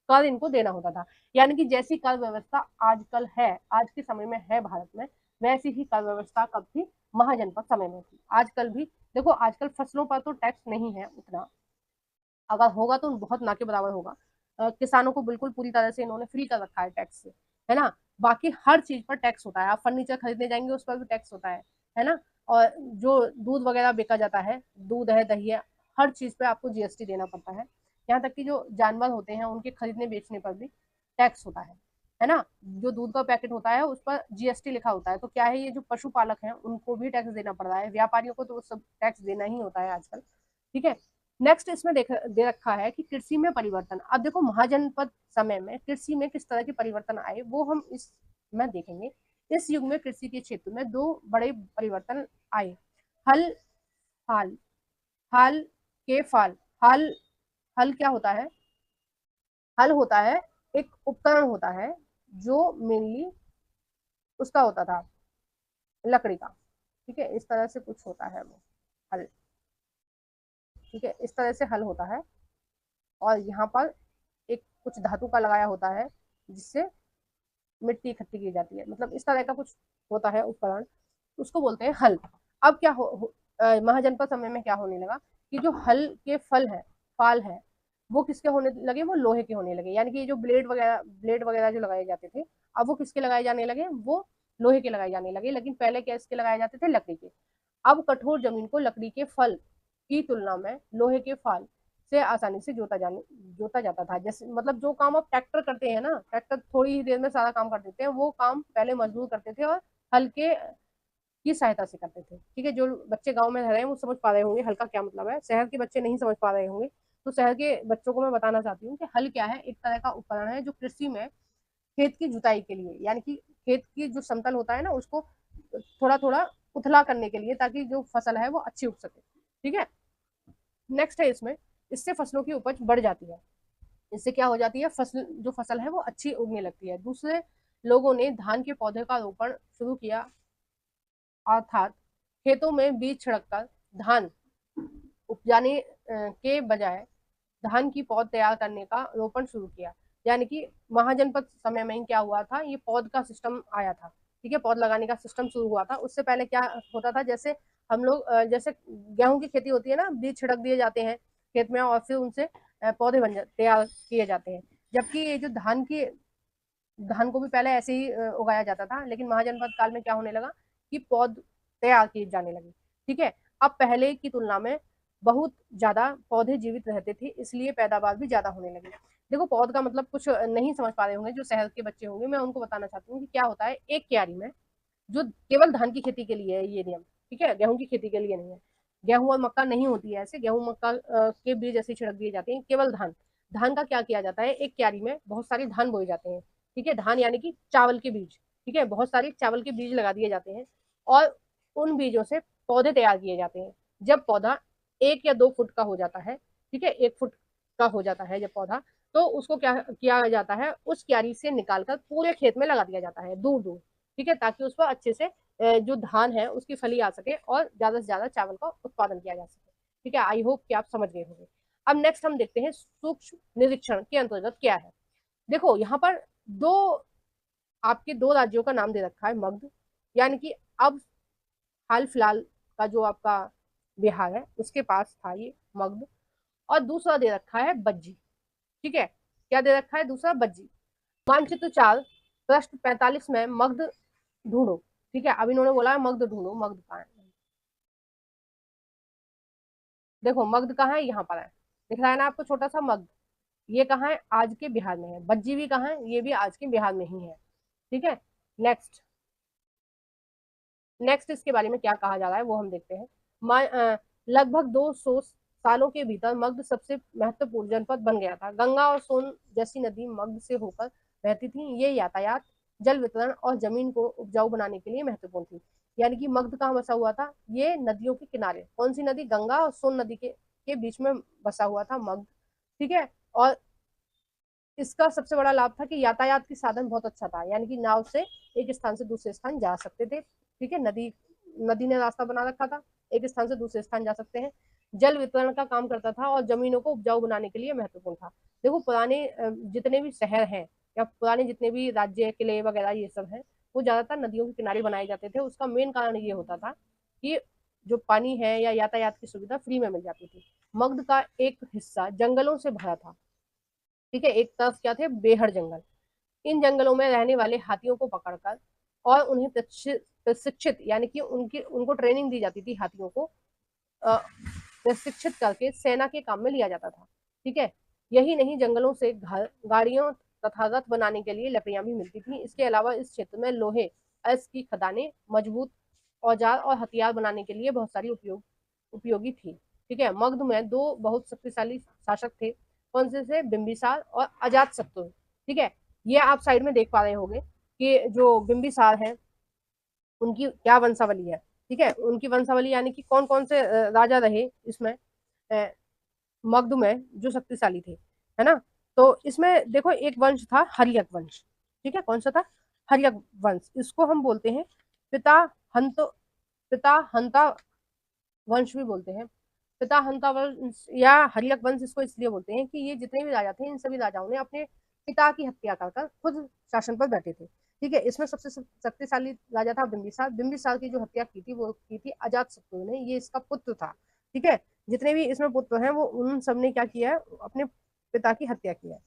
कर इनको देना होता था। यानी कि जैसी कर व्यवस्था आजकल है, आज के समय में है भारत में, वैसी ही कर व्यवस्था कब थी, महाजनपद समय में थी। आजकल भी देखो, आजकल फसलों पर तो टैक्स नहीं है उतना, अगर होगा तो बहुत ना के बराबर होगा। किसानों को बिल्कुल पूरी तरह से इन्होंने फ्री कर रखा है टैक्स से, है ना। बाकी हर चीज पर टैक्स होता है, आप फर्नीचर खरीदने जाएंगे उस पर भी टैक्स होता है ना। और जो दूध वगैरह बेचा जाता है, दूध है, दही है, हर चीज पे आपको जीएसटी देना पड़ता है। यहाँ तक कि जो जानवर होते हैं उनके खरीदने बेचने पर भी टैक्स होता है ना। जो दूध का पैकेट होता है उस पर जीएसटी लिखा होता है। तो क्या है, ये जो पशुपालक हैं उनको भी टैक्स देना पड़ रहा है, व्यापारियों को तो सब टैक्स देना ही होता है आजकल, ठीक है। नेक्स्ट इसमें दे रखा है कि कृषि में परिवर्तन। अब देखो, महाजनपद समय में कृषि में किस तरह के परिवर्तन आए वो हम इस में देखेंगे। इस युग में कृषि के क्षेत्र में दो बड़े परिवर्तन आए। हल, हाल, हाल के फाल, हल, हल क्या होता है, हल होता है एक उपकरण होता है जो मेनली उसका होता था लकड़ी का, ठीक है, इस तरह से कुछ होता है वो हल, ठीक है, इस तरह से हल होता है। और यहाँ पर एक कुछ धातु का लगाया होता है जिससे मिट्टी इकट्ठी की जाती है, मतलब इस तरह का कुछ होता है उपकरण, उसको बोलते हैं हल। अब क्या महाजनपद समय में क्या होने लगा कि जो हल के फल है, फाल है, वो किसके होने लगे, वो लोहे के होने लगे। यानी कि जो ब्लेड वगैरह जो लगाए जाते थे, अब वो किसके लगाए जाने लगे, वो लोहे के लगाए जाने लगे। लेकिन पहले क्या इसके लगाए जाते थे, लकड़ी के। अब कठोर जमीन को लकड़ी के फल की तुलना में लोहे के फाल से आसानी से जोता जाता था। जैसे मतलब जो काम अब ट्रैक्टर करते हैं ना, ट्रैक्टर थोड़ी ही देर में सारा काम कर देते हैं, वो काम पहले मजदूर करते थे और हल्के की सहायता से करते थे, ठीक है। जो बच्चे गांव में रह रहे हैं वो समझ पा रहे होंगे हल्का क्या मतलब है, शहर के बच्चे नहीं समझ पा रहे होंगे। तो शहर के बच्चों को मैं बताना चाहती हूँ कि हल क्या है, एक तरह का उपकरण है जो कृषि में खेत की जुताई के लिए, यानी कि खेत की जो समतल होता है ना उसको थोड़ा थोड़ा उथला करने के लिए, ताकि जो फसल है वो अच्छी उग सके, ठीक है। नेक्स्ट है इसमें, इससे फसलों की उपज बढ़ जाती है। इससे क्या हो जाती है, फसल है वो अच्छी उगने लगती है। दूसरे लोगों ने धान के पौधे का रोपण शुरू किया, अर्थात खेतों में बीज छिड़ककर धान उपजाने के बजाय धान की पौध तैयार करने का रोपण शुरू किया। यानी कि महाजनपद समय में क्या हुआ था, ये पौध का सिस्टम आया था, ठीक है, पौध लगाने का सिस्टम शुरू हुआ था। उससे पहले क्या होता था, जैसे हम लोग जैसे गेहूं की खेती होती है ना, बीज छिड़क दिए जाते हैं खेत में और फिर उनसे पौधे तैयार किए जाते हैं। जबकि ये जो धान को भी पहले ऐसे ही उगाया जाता था, लेकिन महाजनपद काल में क्या होने लगा कि पौध तैयार किए जाने लगे, ठीक है। अब पहले की तुलना में बहुत ज्यादा पौधे जीवित रहते थे, इसलिए पैदावार भी ज्यादा होने लगी। देखो, पौध का मतलब कुछ नहीं समझ पा रहे होंगे जो शहर के बच्चे होंगे, मैं उनको बताना चाहती हूँ कि क्या होता है। एक क्यारी में, जो केवल धान की खेती के लिए है ये नियम, ठीक है, गेहूं की खेती के लिए नहीं है। गेहूं और मक्का नहीं होती है ऐसे, गेहूं मक्का के बीज ऐसे छिड़क दिए जाते हैं, केवल धान। धान का क्या किया जाता है, एक क्यारी में बहुत सारे धान बोए जाते हैं, ठीक है, धान यानी कि चावल के बीज, ठीक है, बहुत सारे चावल के बीज लगा दिए जाते हैं और उन बीजों से पौधे तैयार किए जाते हैं। जब पौधा 1 या 2 फुट का हो जाता है, ठीक है, 1 फुट का हो जाता है जब पौधा, तो उसको क्या किया जाता है, उस क्यारी से निकालकर पूरे खेत में लगा दिया जाता है, दूर दूर, ठीक है, ताकि उस पर अच्छे से जो धान है उसकी फली आ सके और ज्यादा से ज्यादा चावल का उत्पादन किया जा सके, ठीक है। आई होप कि आप समझ गए होंगे। अब नेक्स्ट हम देखते हैं सूक्ष्म निरीक्षण के अंतर्गत क्या है। देखो, यहाँ पर दो आपके दो राज्यों का नाम दे रखा है, मगध, यानी कि अब हाल फिलहाल का जो आपका बिहार है उसके पास था ये मगध। और दूसरा दे रखा है बज्जी, ठीक है, क्या दे रखा है दूसरा, बज्जी। मानचित्र 4 पृष्ठ 45 में मगध ढूंढो, ठीक है। अब इन्होंने बोला है मगध ढूंढो, मगध कहाँ है, देखो मगध कहाँ है, यहाँ पर है, दिख रहा है ना आपको छोटा सा मगध। ये कहाँ है, आज के बिहार में है। बज्जी भी कहाँ है, ये भी आज के बिहार में ही है, ठीक है। नेक्स्ट, नेक्स्ट इसके बारे में क्या कहा जा रहा है वो हम देखते हैं। लगभग 200 सालों के भीतर मगध सबसे महत्वपूर्ण जनपद बन गया था। गंगा और सोन जैसी नदी मगध से होकर बहती थी। ये यातायात, जल वितरण और जमीन को उपजाऊ बनाने के लिए महत्वपूर्ण थी। यानी कि मगध कहाँ बसा हुआ था? ये नदियों के किनारे। कौन सी नदी? गंगा और सोन नदी के बीच में बसा हुआ था मगध। ठीक है। और इसका सबसे बड़ा लाभ था कि यातायात की साधन बहुत अच्छा था, यानी कि नाव से एक स्थान से दूसरे स्थान जा सकते थे। ठीक है, नदी नदी ने रास्ता बना रखा था, एक स्थान से दूसरे स्थान जा सकते हैं। जल वितरण का काम करता था और जमीनों को उपजाऊ बनाने के लिए महत्वपूर्ण था। देखो, पुराने जितने भी शहर हैं या पुराने जितने भी राज्य, किले वगैरह ये सब हैं, वो ज्यादातर नदियों के किनारे बनाए जाते थे। उसका मेन कारण ये होता था कि जो पानी है या यातायात की सुविधा फ्री में मिल जाती थी। मगध का एक हिस्सा जंगलों से भरा था। ठीक है, एक तरफ क्या थे? बेहद जंगल। इन जंगलों में रहने वाले हाथियों को पकड़कर और उन्हें प्रशिक्षित, यानी कि उनको ट्रेनिंग दी जाती थी। हाथियों को प्रशिक्षित करके सेना के काम में लिया जाता था। ठीक है, यही नहीं, जंगलों से घर, गाड़ियों तथा रथ बनाने के लिए लकड़ियां भी मिलती थी। इसके अलावा इस क्षेत्र में लोहे, अयस्क की खदानें, मजबूत औजार और हथियार बनाने के लिए बहुत सारी उपयोगी थी। ठीक है, मगध में दो बहुत शक्तिशाली शासक थे। कौन से थे? बिंबिसार और अजातशत्रु। ठीक है, ये आप साइड में देख पा रहे होंगे कि जो बिंबिसार है उनकी क्या वंशावली है। ठीक है, उनकी वंशावली यानी कि कौन कौन से राजा रहे इसमें मगध में जो शक्तिशाली थे, है ना। तो इसमें देखो, एक वंश था हर्यक वंश। ठीक है, कौन सा था? हर्यक वंश। इसको हम बोलते हैं पिता हंत पिता हंता वंश भी बोलते हैं। पिता हंता वंश या हर्यक वंश इसको इसलिए बोलते हैं कि ये जितने भी राजा थे, इन सभी राजाओं ने अपने पिता की हत्या कर खुद शासन पर बैठे थे। ठीक है, इसमें सबसे शक्तिशाली राजा था बिंबिसार। बिंबिसार की जो हत्या की थी वो की थी अजातशत्रु ने, ये इसका पुत्र था। ठीक है, जितने भी इसमें पुत्र हैं वो उन सब ने क्या किया है? अपने पिता की हत्या की है।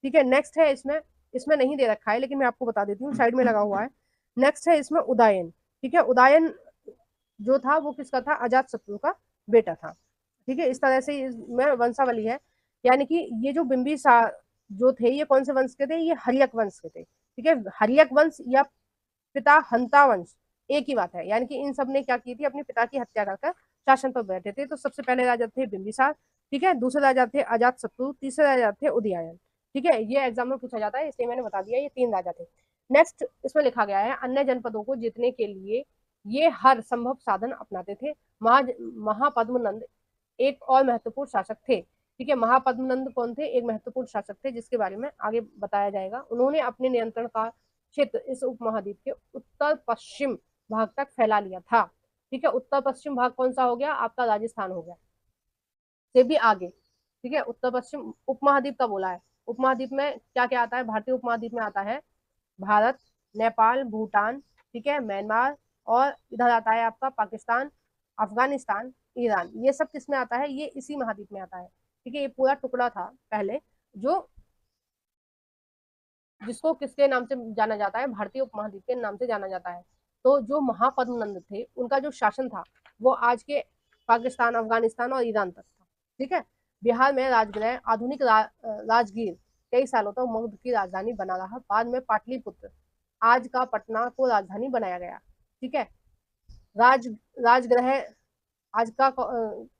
ठीक है, नेक्स्ट है इसमें इसमें नहीं दे रखा है लेकिन मैं आपको बता देती हूँ, साइड में लगा हुआ है। नेक्स्ट है इसमें उदयन। ठीक है, उदयन जो था वो किसका था? अजातशत्रु का बेटा था। ठीक है, इस तरह से इसमें वंशावली है। यानी कि ये जो बिंबिसार जो थे, ये कौन से वंश के थे? ये हर्यक वंश के थे। ठीक है, हर्यक वंश या पिता हंता वंश एक ही बात है। यानी कि इन सब ने क्या की थी? अपने पिता की हत्या कर शासन पर बैठे थे। तो सबसे पहले राजा थे बिंबिसार। ठीक है, दूसरे राजा थे अजातशत्रु, तीसरे राजा थे उदयन। ठीक है, ये एग्जाम में पूछा जाता है, इसलिए मैंने बता दिया, ये तीन राजा थे। नेक्स्ट इसमें लिखा गया है, अन्य जनपदों को जीतने के लिए ये हर संभव साधन अपनाते थे। महापद्मनंद एक और महत्वपूर्ण शासक थे। ठीक है, महापद्मनंद कौन थे? एक महत्वपूर्ण शासक थे जिसके बारे में आगे बताया जाएगा। उन्होंने अपने नियंत्रण का क्षेत्र इस उपमहाद्वीप के उत्तर पश्चिम भाग तक फैला लिया था। ठीक है, उत्तर पश्चिम भाग कौन सा हो गया? आपका राजस्थान हो गया, से भी आगे। ठीक है, उत्तर पश्चिम उपमहाद्वीप का बोला है। उपमहाद्वीप में क्या क्या आता है? भारतीय उपमहाद्वीप में आता है भारत, नेपाल, भूटान, ठीक है, म्यांमार, और इधर आता है आपका पाकिस्तान, अफगानिस्तान, ईरान। ये सब किस में आता है? ये इसी महाद्वीप में आता है। ठीक है, ये पूरा टुकड़ा था पहले, जो जिसको किसके नाम से जाना जाता है? भारतीय उपमहाद्वीप के नाम से जाना जाता है। तो जो महापद्मनंद थे, उनका जो शासन था वो आज के पाकिस्तान, अफगानिस्तान और ईरान तक था। ठीक है, बिहार में राजगृह आधुनिक राजगीर कई सालों तक मगध की राजधानी बना रहा। बाद में पाटलिपुत्र, आज का पटना, को राजधानी बनाया गया। ठीक है, राज राजगृह आज का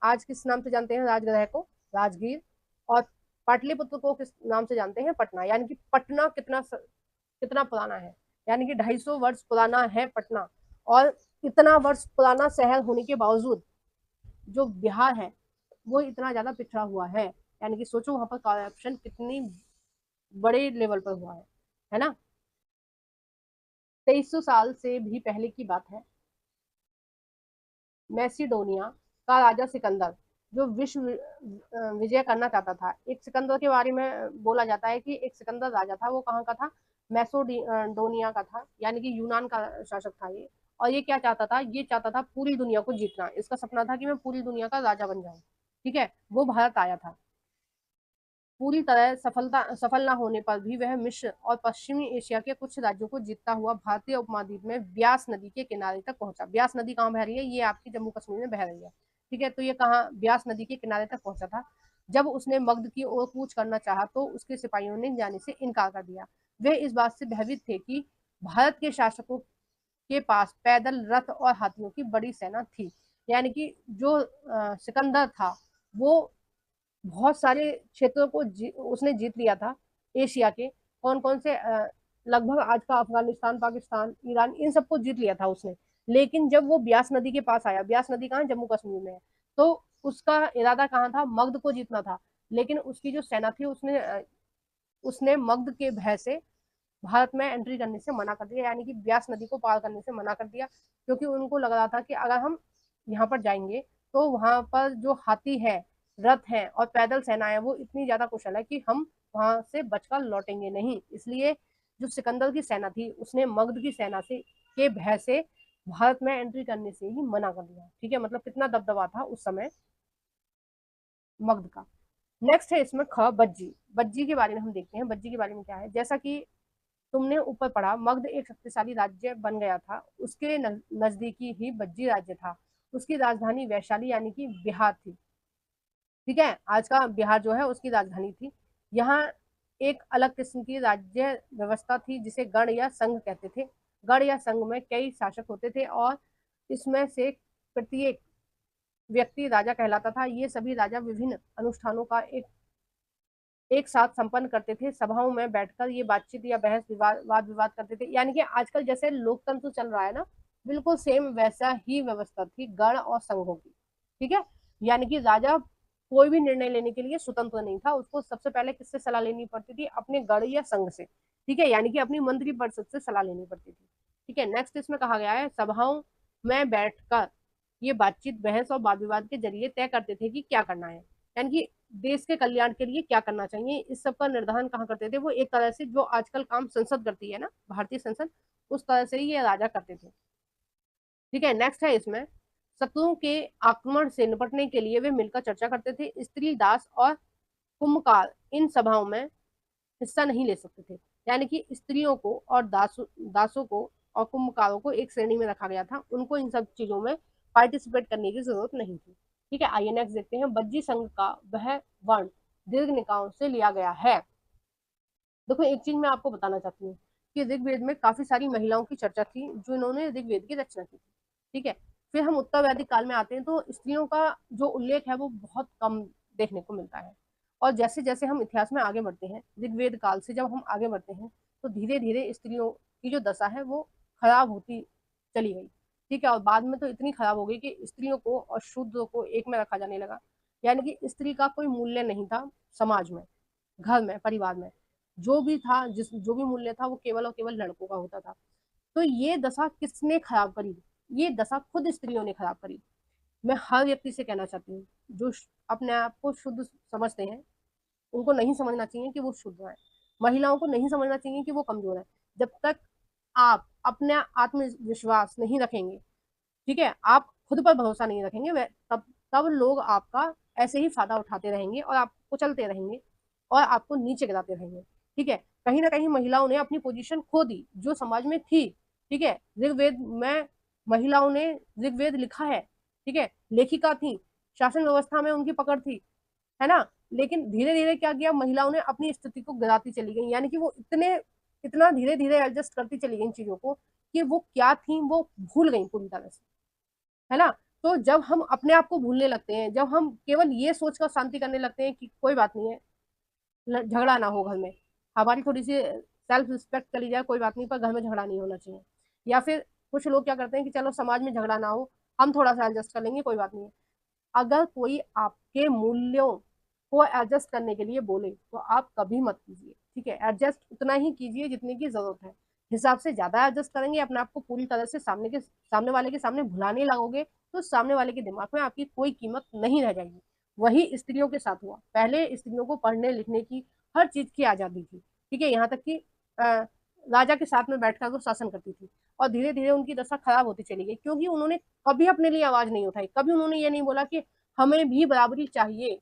आज किस नाम से जानते हैं? राजगृह को राजगीर, और पाटलिपुत्र को किस नाम से जानते हैं? पटना। यानी कि पटना कितना पुराना है? यानी कि 250 वर्ष पुराना है पटना। और इतना वर्ष पुराना शहर होने के बावजूद जो बिहार है वो इतना ज्यादा पिछड़ा हुआ है। यानी कि सोचो वहां पर करप्शन कितनी बड़े लेवल पर हुआ है ना। 2300 साल से भी पहले की बात है। मैसिडोनिया का राजा सिकंदर जो विश्व विजय करना चाहता था। एक सिकंदर के बारे में बोला जाता है कि एक सिकंदर राजा था, वो कहाँ का था? मैसोडोनिया का था, यानी कि यूनान का शासक था ये। और ये क्या चाहता था? ये चाहता था पूरी दुनिया को जीतना। इसका सपना था कि मैं पूरी दुनिया का राजा बन जाऊं। ठीक है, वो भारत आया था। पूरी तरह सफल न होने पर भी वह मिस्र और पश्चिमी एशिया के कुछ राज्यों को जीतता हुआ भारतीय उपमहाद्वीप में ब्यास नदी के किनारे तक पहुंचा। ब्यास नदी कहाँ बह रही है? ये आपकी जम्मू कश्मीर में बह रही है। ठीक है, तो ये कहाँ? ब्यास नदी के किनारे तक पहुंचा था। जब उसने मगध की ओर कूच करना चाहा तो उसके सिपाहियों ने जाने से इनकार कर दिया। वे इस बात से भयभीत थे कि भारत के शासकों के पास पैदल, रथ और हाथियों की बड़ी सेना थी। यानी कि जो सिकंदर था वो बहुत सारे क्षेत्रों को उसने जीत लिया था एशिया के। कौन कौन से लगभग आज का अफगानिस्तान, पाकिस्तान, ईरान, इन सबको जीत लिया था उसने। लेकिन जब वो ब्यास नदी के पास आया, ब्यास नदी कहाँ, जम्मू कश्मीर में है, तो उसका इरादा कहाँ था, मगध को जीतना था। लेकिन उसकी जो सेना थी उसने मगध के भय से भारत में एंट्री करने से मना कर दिया, यानी कि ब्यास नदी को पार करने से मना कर दिया, क्योंकि उनको लग रहा था कि अगर हम यहाँ पर जाएंगे तो वहां पर जो हाथी है, रथ है और पैदल सेना है, वो इतनी ज्यादा कुशल है कि हम वहां से बचकर लौटेंगे नहीं। इसलिए जो सिकंदर की सेना थी उसने मगध की सेना से के भय से भारत में एंट्री करने से ही मना कर दिया। ठीक है, मतलब कितना दबदबा था उस समय मगध का। नेक्स्ट है इसमें ख, बज्जी। बज्जी के बारे में हम देखते हैं, बज्जी के बारे में क्या है। जैसा कि तुमने ऊपर पढ़ा, मगध एक शक्तिशाली राज्य बन गया था, उसके नजदीकी ही बज्जी राज्य था। उसकी राजधानी वैशाली यानी कि बिहार थी। ठीक है, आज का बिहार जो है उसकी राजधानी थी। यहाँ एक अलग किस्म की राज्य व्यवस्था थी जिसे गण या संघ कहते थे। गण या संघ में कई शासक होते थे और इसमें से प्रत्येक व्यक्ति राजा कहलाता था। ये सभी राजा विभिन्न अनुष्ठानों का एक साथ संपन्न करते थे। सभाओं में बैठकर ये बातचीत या बहस विवाद, वाद विवाद करते थे। यानी कि आजकल जैसे लोकतंत्र चल रहा है ना, बिल्कुल सेम वैसा ही व्यवस्था थी गण और संघों की। ठीक है, यानी कि राजा कोई भी निर्णय लेने के लिए स्वतंत्र नहीं था, उसको सबसे पहले किससे सलाह लेनी पड़ती थी, अपने गण या संघ से। ठीक है, यानी कि अपनी मंत्री परिषद से सलाह लेनी पड़ती थी। ठीक है, नेक्स्ट इसमें कहा गया है, सभाओं में बैठकर ये बातचीत, बहस और वाद विवाद के जरिए तय करते थे कि क्या करना है, यानी कि देश के कल्याण के लिए क्या करना चाहिए, इस सब का निर्धारण कहाँ करते थे वो। एक तरह से जो आजकल काम संसद करती है ना, भारतीय संसद, उस तरह से ही ये राजा करते थे। ठीक है, नेक्स्ट है इसमें, शत्रुओं के आक्रमण से निपटने के लिए वे मिलकर चर्चा करते थे। स्त्री, दास और कुंभकार इन सभाओं में हिस्सा नहीं ले सकते थे। यानी कि स्त्रियों को और दासों को और कुंभकारों को एक श्रेणी में रखा गया था, उनको इन सब चीजों में पार्टिसिपेट करने की जरूरत नहीं थी। ठीक है, आइए नेक्स्ट देखते हैं, बज्जी संघ का वह वर्ण दीर्घ निकायों से लिया गया है। देखो, एक चीज मैं आपको बताना चाहती हूँ कि ऋग्वेद में काफी सारी महिलाओं की चर्चा थी जो इन्होंने ऋग्वेद की रचना की थी। ठीक है, फिर हम उत्तर वैदिक काल में आते हैं तो स्त्रियों का जो उल्लेख है वो बहुत कम देखने को मिलता है। और जैसे जैसे हम इतिहास में आगे बढ़ते हैं, ऋग्वेद काल से जब हम आगे बढ़ते हैं, तो धीरे धीरे स्त्रियों की जो दशा है वो खराब होती चली गई। ठीक है, और बाद में तो इतनी खराब हो गई कि स्त्रियों को और शूद्रों को एक में रखा जाने लगा। यानी कि स्त्री का कोई मूल्य नहीं था समाज में, घर में, परिवार में। जो भी था, जो भी मूल्य था वो केवल और केवल लड़कों का होता था। तो ये दशा किसने खराब करी, ये दशा खुद स्त्रियों ने खराब करी। मैं हर व्यक्ति से कहना चाहती हूँ जो अपने आप को शुद्ध समझते हैं, उनको नहीं समझना चाहिए कि वो शुद्ध है। महिलाओं को नहीं समझना चाहिए कि वो कमजोर है। जब तक आप अपने आत्मविश्वास नहीं रखेंगे, ठीक है, आप खुद पर भरोसा नहीं रखेंगे, तब तब लोग आपका ऐसे ही फायदा उठाते रहेंगे और आपको कुचलते रहेंगे और आपको नीचे गिराते रहेंगे। ठीक है, कहीं ना कहीं महिलाओं ने अपनी पोजीशन खो दी जो समाज में थी। ठीक है, ऋग्वेद में महिलाओं ने ऋग्वेद लिखा है। ठीक है, लेखिका थी, शासन व्यवस्था में उनकी पकड़ थी, है ना। लेकिन धीरे धीरे क्या किया, महिलाओं ने अपनी स्थिति को गिराती चली गई, यानी कि वो इतना धीरे धीरे एडजस्ट करती चली गई इन चीजों को कि वो क्या थी वो भूल गई पूरी तरह से, है ना। तो जब हम अपने आप को भूलने लगते हैं, जब हम केवल ये सोचकर शांति करने लगते हैं कि कोई बात नहीं है, झगड़ा ना हो घर में, हमारी थोड़ी सी सेल्फ रिस्पेक्ट करी जाए, कोई बात नहीं, पर घर में झगड़ा नहीं होना चाहिए। या फिर कुछ लोग क्या करते हैं कि चलो समाज में झगड़ा ना हो, हम थोड़ा सा एडजस्ट कर लेंगे, कोई बात नहीं है। अगर कोई आपके मूल्यों को एडजस्ट करने के लिए बोले तो आप कभी मत कीजिए। ठीक है, एडजस्ट उतना ही कीजिए जितने की जरूरत है। हिसाब से ज्यादा एडजस्ट करेंगे, अपने आप को पूरी तरह से सामने वाले के सामने भुलाने लगोगे, तो सामने वाले के दिमाग में आपकी कोई कीमत नहीं रह जाएगी। वही स्त्रियों के साथ हुआ। पहले स्त्रियों को पढ़ने लिखने की, हर चीज की आजादी थी। ठीक है, यहाँ तक कि राजा के साथ में बैठकर वो शासन करती थी। और धीरे धीरे उनकी दशा खराब होती चली गई, क्योंकि उन्होंने कभी अपने लिए आवाज नहीं उठाई, कभी उन्होंने ये नहीं बोला कि हमें भी बराबरी चाहिए।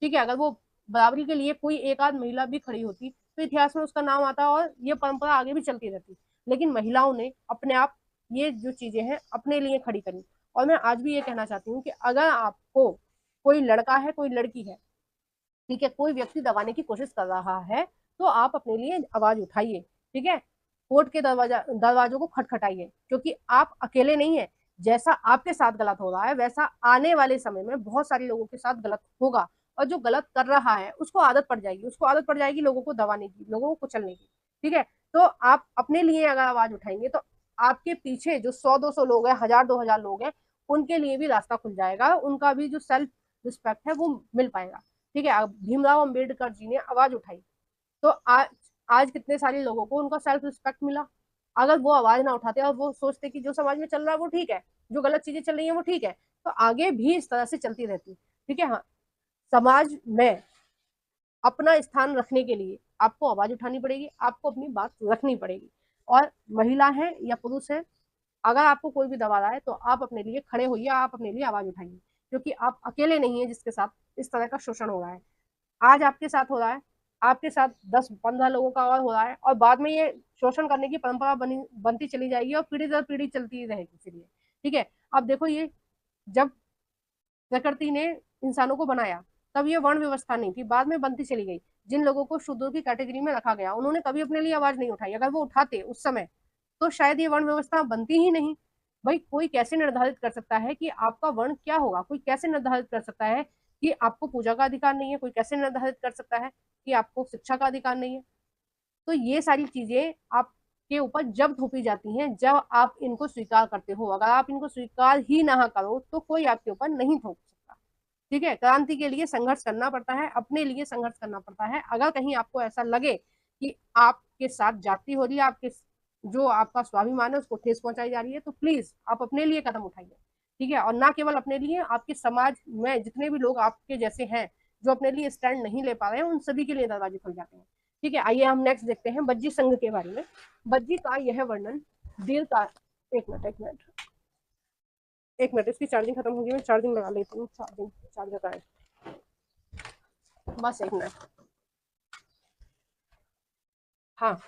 ठीक है, अगर वो बराबरी के लिए कोई एक आध महिला भी खड़ी होती तो इतिहास में उसका नाम आता और ये परंपरा आगे भी चलती रहती। लेकिन महिलाओं ने अपने आप ये जो चीजें हैं अपने लिए खड़ी करी। और मैं आज भी ये कहना चाहती हूँ कि अगर आपको कोई लड़का है, कोई लड़की है, ठीक है, कोई व्यक्ति दबाने की कोशिश कर रहा है, तो आप अपने लिए आवाज उठाइए। ठीक है, कोर्ट के दरवाजों को खटखटाइए, क्योंकि आप अकेले नहीं है। जैसा आपके साथ गलत हो रहा है वैसा आने वाले समय में बहुत सारे लोगों के साथ गलत होगा, और जो गलत कर रहा है उसको आदत पड़ जाएगी, उसको आदत पड़ जाएगी लोगों को दबाने की, लोगों को कुचलने की। ठीक है, तो आप अपने लिए अगर आवाज उठाएंगे तो आपके पीछे जो 100-200 लोग हैं, 1000-2000 लोग हैं, उनके लिए भी रास्ता खुल जाएगा, उनका भी जो सेल्फ रिस्पेक्ट है वो मिल पाएगा। ठीक है, भीमराव अम्बेडकर जी ने आवाज उठाई तो आज आज कितने सारे लोगों को उनका सेल्फ रिस्पेक्ट मिला। अगर वो आवाज ना उठाते और वो सोचते कि जो समाज में चल रहा है वो ठीक है, जो गलत चीजें चल रही है वो ठीक है, तो आगे भी इस तरह से चलती रहती। ठीक है, हाँ, समाज में अपना स्थान रखने के लिए आपको आवाज उठानी पड़ेगी, आपको अपनी बात रखनी पड़ेगी। और महिला है या पुरुष है, अगर आपको कोई भी दबा रहा है तो आप अपने लिए खड़े होइए, आप अपने लिए आवाज उठाइए, क्योंकि आप अकेले नहीं है जिसके साथ इस तरह का शोषण हो रहा है। आज आपके साथ हो रहा है, आपके साथ 10-15 लोगों का और हो रहा है, और बाद में ये शोषण करने की परंपरा बनती चली जाएगी और पीढ़ी दर पीढ़ी चलती रहेगी। इसलिए ठीक है, अब देखो, ये जब प्रकृति ने इंसानों को बनाया तब ये वर्ण व्यवस्था नहीं थी, बाद में बनती चली गई। जिन लोगों को शूद्रों की कैटेगरी में रखा गया उन्होंने कभी अपने लिए आवाज नहीं उठाई, अगर वो उठाते उस समय तो शायद ये वर्ण व्यवस्था बनती ही नहीं। भाई कोई कैसे निर्धारित कर सकता है कि आपका वर्ण क्या होगा, कोई कैसे निर्धारित कर सकता है कि आपको पूजा का अधिकार नहीं है, कोई कैसे निर्धारित कर सकता है कि आपको शिक्षा का अधिकार नहीं है। तो ये सारी चीजें आपके ऊपर जब थोपी जाती हैं जब आप इनको स्वीकार करते हो, अगर आप इनको स्वीकार ही ना करो तो कोई आपके ऊपर नहीं थोप सकता। ठीक है, क्रांति के लिए संघर्ष करना पड़ता है, अपने लिए संघर्ष करना पड़ता है। अगर कहीं आपको ऐसा लगे कि आपके साथ जाति हो रही है, आपके जो आपका स्वाभिमान है उसको ठेस पहुंचाई जा रही है, तो प्लीज आप अपने लिए कदम उठाइए। ठीक है, और ना केवल अपने लिए, आपके समाज में जितने भी लोग आपके जैसे हैं जो अपने लिए स्टैंड नहीं ले पा रहे हैं उन सभी के लिए दरवाजे खुल जाते हैं। ठीक है, आइए हम नेक्स्ट देखते हैं बज्जी संघ के बारे में। बज्जी का यह वर्णन दीर्घ का, एक मिनट इसकी चार्जिंग खत्म होगी, मैं चार्जिंग लगा लेती हूँ, चार्जर का है, बस एक मिनट। हाँ,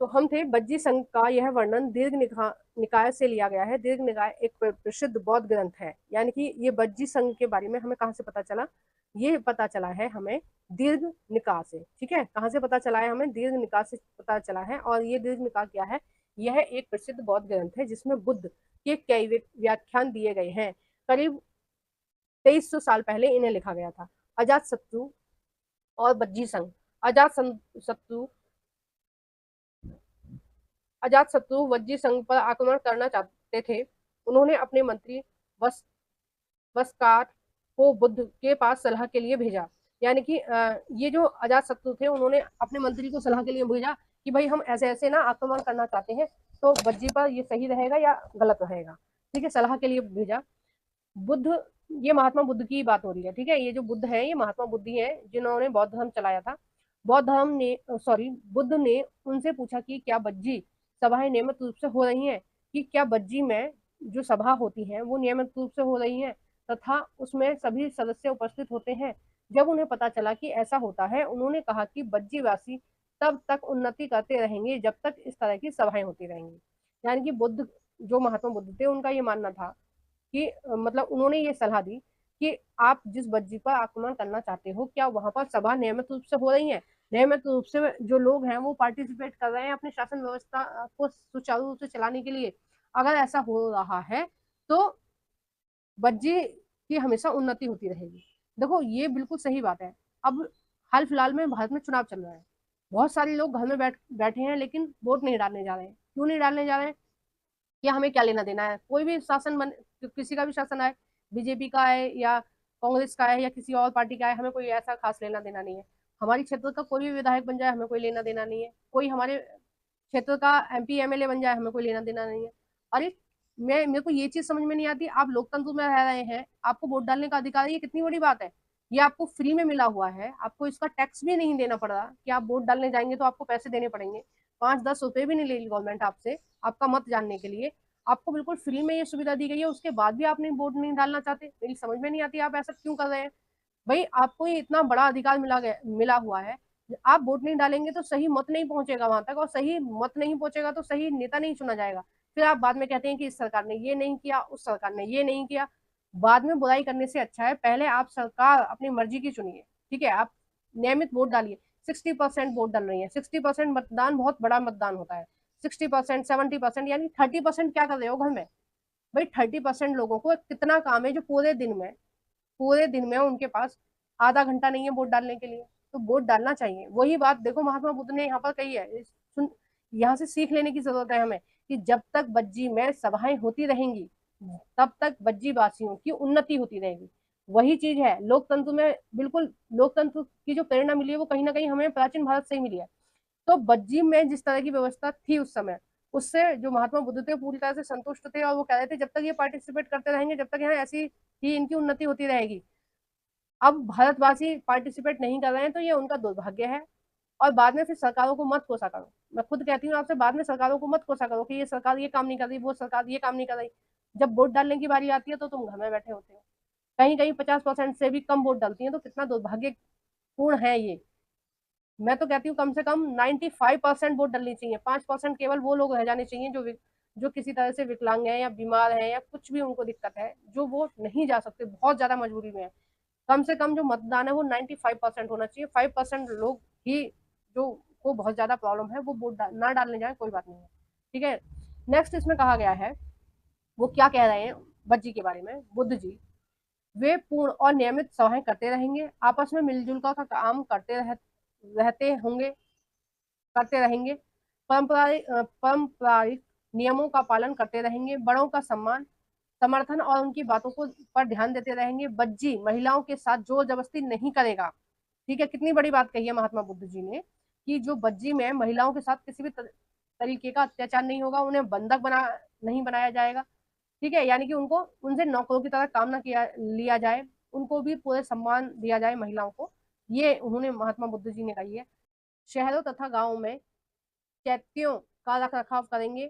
तो हम थे बज्जी संघ का यह वर्णन दीर्घ निकाय से लिया गया है। दीर्घ निकाय एक प्रसिद्ध बौद्ध ग्रंथ है, यानी कि ये बज्जी संघ के बारे में हमें कहाँ से पता चला, ये पता चला है हमें दीर्घ निकाय से। ठीक है, कहाँ से पता चला है हमें, दीर्घ निकाय से पता चला है। और ये दीर्घ निकाय क्या है, यह एक प्रसिद्ध बौद्ध ग्रंथ है जिसमें बुद्ध के कई व्याख्यान दिए गए हैं। करीब 2300 साल पहले इन्हें लिखा गया था। अजात शत्रु और बज्जी संघ। अजात शत्रु अजात शत्रु वज्जी संघ पर आक्रमण करना चाहते थे। उन्होंने अपने मंत्री वस्कार को बुद्ध के पास सलाह के लिए भेजा। यानी कि ये जो अजात शत्रु थे उन्होंने अपने मंत्री को सलाह के लिए भेजा कि भाई हम ऐसे ऐसे ना आक्रमण करना चाहते हैं, तो वज्जी पर ये सही रहेगा या गलत रहेगा। ठीक है, सलाह के लिए भेजा। बुद्ध, ये महात्मा बुद्ध की बात हो रही है। ठीक है, ये जो बुद्ध है ये महात्मा बुद्ध ही है जिन्होंने बौद्ध धर्म चलाया था। बौद्ध धर्म ने सॉरी बुद्ध ने उनसे पूछा कि क्या बज्जी सभाएं नियमित रूप से हो रही हैं, कि क्या बज्जी में जो सभा होती है वो नियमित रूप से हो रही है तथा उसमें सभी सदस्य उपस्थित होते हैं। जब उन्हें पता चला कि ऐसा होता है उन्होंने कहा कि बज्जीवासी तब तक उन्नति करते रहेंगे जब तक इस तरह की सभाएं होती रहेंगी। यानी कि बुद्ध, जो महात्मा बुद्ध थे, उनका ये मानना था कि मतलब उन्होंने ये सलाह दी कि आप जिस बज्जी पर आक्रमण करना चाहते हो क्या वहां पर सभा नियमित रूप से हो रही है, नियमित रूप से जो लोग हैं वो पार्टिसिपेट कर रहे हैं अपनी शासन व्यवस्था को सुचारू रूप से चलाने के लिए। अगर ऐसा हो रहा है तो बज्जी की हमेशा उन्नति होती रहेगी। देखो ये बिल्कुल सही बात है। अब हाल फिलहाल में भारत में चुनाव चल रहा है, बहुत सारे लोग घर में बैठे हैं लेकिन वोट नहीं डालने जा रहे हैं। क्यों नहीं डालने जा रहे हैं, कि हमें क्या लेना देना है, कोई भी शासन बन, किसी का भी शासन आए, बीजेपी का है या कांग्रेस का है या किसी और पार्टी का है, हमें कोई ऐसा खास लेना देना नहीं है। हमारी क्षेत्र का कोई भी विधायक बन जाए हमें कोई लेना देना नहीं है, कोई हमारे क्षेत्र का एमपी एमएलए बन जाए हमें कोई लेना देना नहीं है। अरे मेरे को ये चीज समझ में नहीं आती, आप लोकतंत्र में रह रहे हैं, आपको वोट डालने का अधिकार है, ये कितनी बड़ी बात है। ये आपको फ्री में मिला हुआ है, आपको इसका टैक्स भी नहीं देना पड़ रहा कि आप वोट डालने जाएंगे तो आपको पैसे देने पड़ेंगे। 5-10 रुपए भी नहीं लेगी गवर्नमेंट आपसे आपका मत जानने के लिए। आपको बिल्कुल फ्री में ये सुविधा दी गई है, उसके बाद भी आप नहीं वोट नहीं डालना चाहते। मेरी समझ में नहीं आती आप ऐसा क्यों कर रहे हैं। भाई आपको ये इतना बड़ा अधिकार मिला हुआ है, आप वोट नहीं डालेंगे तो सही मत नहीं पहुंचेगा वहां तक, और सही मत नहीं पहुंचेगा तो सही नेता नहीं चुना जाएगा। फिर आप बाद में कहते हैं कि इस सरकार ने ये नहीं किया, उस सरकार ने ये नहीं किया। बाद में बुराई करने से अच्छा है पहले आप सरकार अपनी मर्जी की चुनिए। ठीक है, आप नियमित वोट डालिए। 60% वोट डाल रही है, 60% मतदान बहुत बड़ा मतदान होता है। 60%, 70%, यानी 30% क्या कर रहे हो घर में, भाई 30% लोगों को कितना काम है जो पूरे दिन में उनके पास आधा घंटा नहीं है वोट डालने के लिए, तो वोट डालना चाहिए। वही बात देखो महात्मा बुद्ध ने यहाँ पर कही है, सुन, यहाँ से सीख लेने की जरूरत है हमें कि जब तक बज्जी में सभाएं होती रहेंगी तब तक बज्जी वासियों की उन्नति होती रहेगी। वही चीज है लोकतंत्र में, बिल्कुल लोकतंत्र की जो प्रेरणा मिली है वो कहीं ना कहीं हमें प्राचीन भारत से ही मिली है। तो बज्जी में जिस तरह की व्यवस्था थी उस समय, उससे जो महात्मा बुद्ध थे पूरी तरह से संतुष्ट थे, और वो कह रहे थे जब तक ये पार्टिसिपेट करते रहेंगे, जब तक यहाँ ऐसी ही इनकी उन्नति होती रहेगी। अब भारतवासी पार्टिसिपेट नहीं कर रहे हैं तो ये उनका दुर्भाग्य है। और बाद में फिर सरकारों को मत कोसा करो, मैं खुद कहती हूँ आपसे, बाद में सरकारों को मत कोसा करो कि ये सरकार ये काम नहीं कर रही, वो सरकार ये काम नहीं कर रही। जब वोट डालने की बारी आती है तो तुम घर में बैठे होते हो, कहीं कहीं 50% से भी कम वोट डालती है, तो कितना दुर्भाग्यपूर्ण है ये। मैं तो कहती हूँ कम से कम 95% वोट डलनी चाहिए, 5% केवल वो लोग रह जाने चाहिए जो किसी तरह से विकलांग है या बीमार है या कुछ भी उनको दिक्कत है, जो वो नहीं जा सकते, बहुत ज्यादा मजबूरी में है। कम से कम जो मतदान है वो 95% होना चाहिए। 5% लोग ही जो को बहुत ज्यादा प्रॉब्लम है वो वोट ना डालने जाए, कोई बात नहीं है, ठीक है। नेक्स्ट इसमें कहा गया है, वो क्या कह रहे हैं बज्जी के बारे में, बुद्ध जी, वे पूर्ण और नियमित सभाएं करते रहेंगे, आपस में मिलजुल कर काम रहते होंगे, करते रहेंगे, पारंपरिक नियमों का पालन करते रहेंगे, बड़ों का सम्मान समर्थन और उनकी बातों को पर ध्यान देते रहेंगे। बज्जी महिलाओं के साथ जोर जबरदस्ती नहीं करेगा, ठीक है। कितनी बड़ी बात कही है महात्मा बुद्ध जी ने कि जो बज्जी में महिलाओं के साथ किसी भी तरीके का अत्याचार नहीं होगा, उन्हें बंधक नहीं बनाया जाएगा, ठीक है। यानी कि उनको उनसे नौकरों की तरह काम ना किया लिया जाए, उनको भी पूरे सम्मान दिया जाए महिलाओं को, ये उन्होंने महात्मा बुद्ध जी ने कही है। शहरों तथा गांवों में चैत्यों का रख रखाव करेंगे।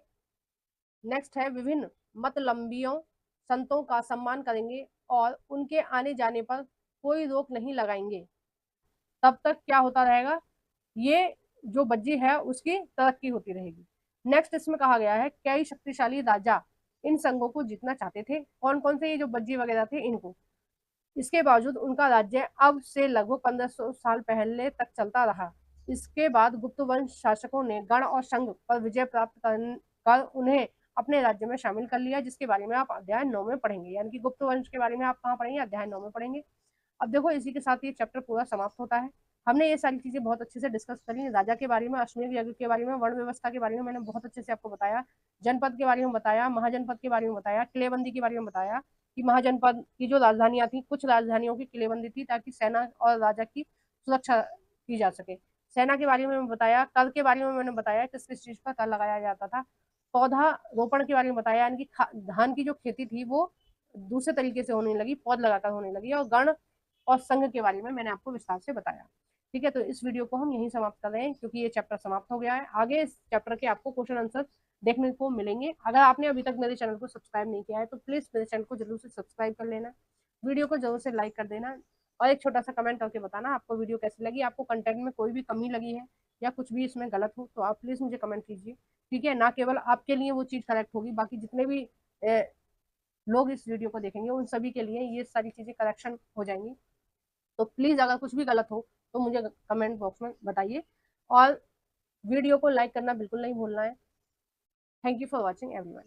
नेक्स्ट है विभिन्न मतलम्बियों संतों का सम्मान करेंगे और उनके आने जाने पर कोई रोक नहीं लगाएंगे। तब तक क्या होता रहेगा, ये जो बज्जी है उसकी तरक्की होती रहेगी। नेक्स्ट इसमें कहा गया है कई शक्तिशाली राजा इन संघों को जीतना चाहते थे, कौन कौन से, ये जो बज्जी वगैरह थे इनको। इसके बावजूद उनका राज्य अब से लगभग 1500 साल पहले तक चलता रहा। इसके बाद गुप्त वंश शासकों ने गण और संघ पर विजय प्राप्त कर उन्हें अपने राज्य में शामिल कर लिया, जिसके बारे में आप अध्याय 9 में पढ़ेंगे। यानी कि गुप्त वंश के बारे में आप कहाँ पढ़ेंगे, अध्याय 9 में पढ़ेंगे। अब देखो इसी के साथ ये चैप्टर पूरा समाप्त होता है। हमने ये सारी चीजें बहुत अच्छे से डिस्कस करी, राजा के बारे में, अश्वमेध यज्ञ के बारे में, वर्ण व्यवस्था के बारे में मैंने बहुत अच्छे से आपको बताया, जनपद के बारे में बताया, महाजनपद के बारे में बताया, किलेबंदी के बारे में बताया कि महाजनपद की जो राजधानियां थी, कुछ राजधानियों की किलेबंदी थी ताकि सेना और राजा की सुरक्षा की जा सके। सेना के बारे में बताया, कर के बारे में मैंने बताया किस किस चीज पर कर लगाया जाता था, पौधा रोपण के बारे में बताया, यानी कि धान की जो खेती थी वो दूसरे तरीके से होने लगी, पौध लगाकर होने लगी, और गण और संघ के बारे में मैंने आपको विस्तार से बताया, ठीक है। तो इस वीडियो को हम यहीं समाप्त कर रहे हैं क्योंकि ये चैप्टर समाप्त हो गया है। आगे इस चैप्टर के आपको क्वेश्चन आंसर देखने को मिलेंगे। अगर आपने अभी तक मेरे चैनल को सब्सक्राइब नहीं किया है तो प्लीज मेरे चैनल को जरूर से सब्सक्राइब कर लेना, वीडियो को जरूर से लाइक कर देना, और एक छोटा सा कमेंट करके बताना आपको वीडियो कैसी लगी, आपको कंटेंट में कोई भी कमी लगी है या कुछ भी इसमें गलत हो तो आप प्लीज मुझे कमेंट कीजिए, ठीक है। ना केवल आपके लिए वो चीज करेक्ट होगी, बाकी जितने भी लोग इस वीडियो को देखेंगे उन सभी के लिए ये सारी चीजें करेक्शन हो जाएंगी। तो प्लीज अगर कुछ भी गलत हो तो मुझे कमेंट बॉक्स में बताइए, और वीडियो को लाइक करना बिल्कुल नहीं भूलना है। Thank you for watching everyone.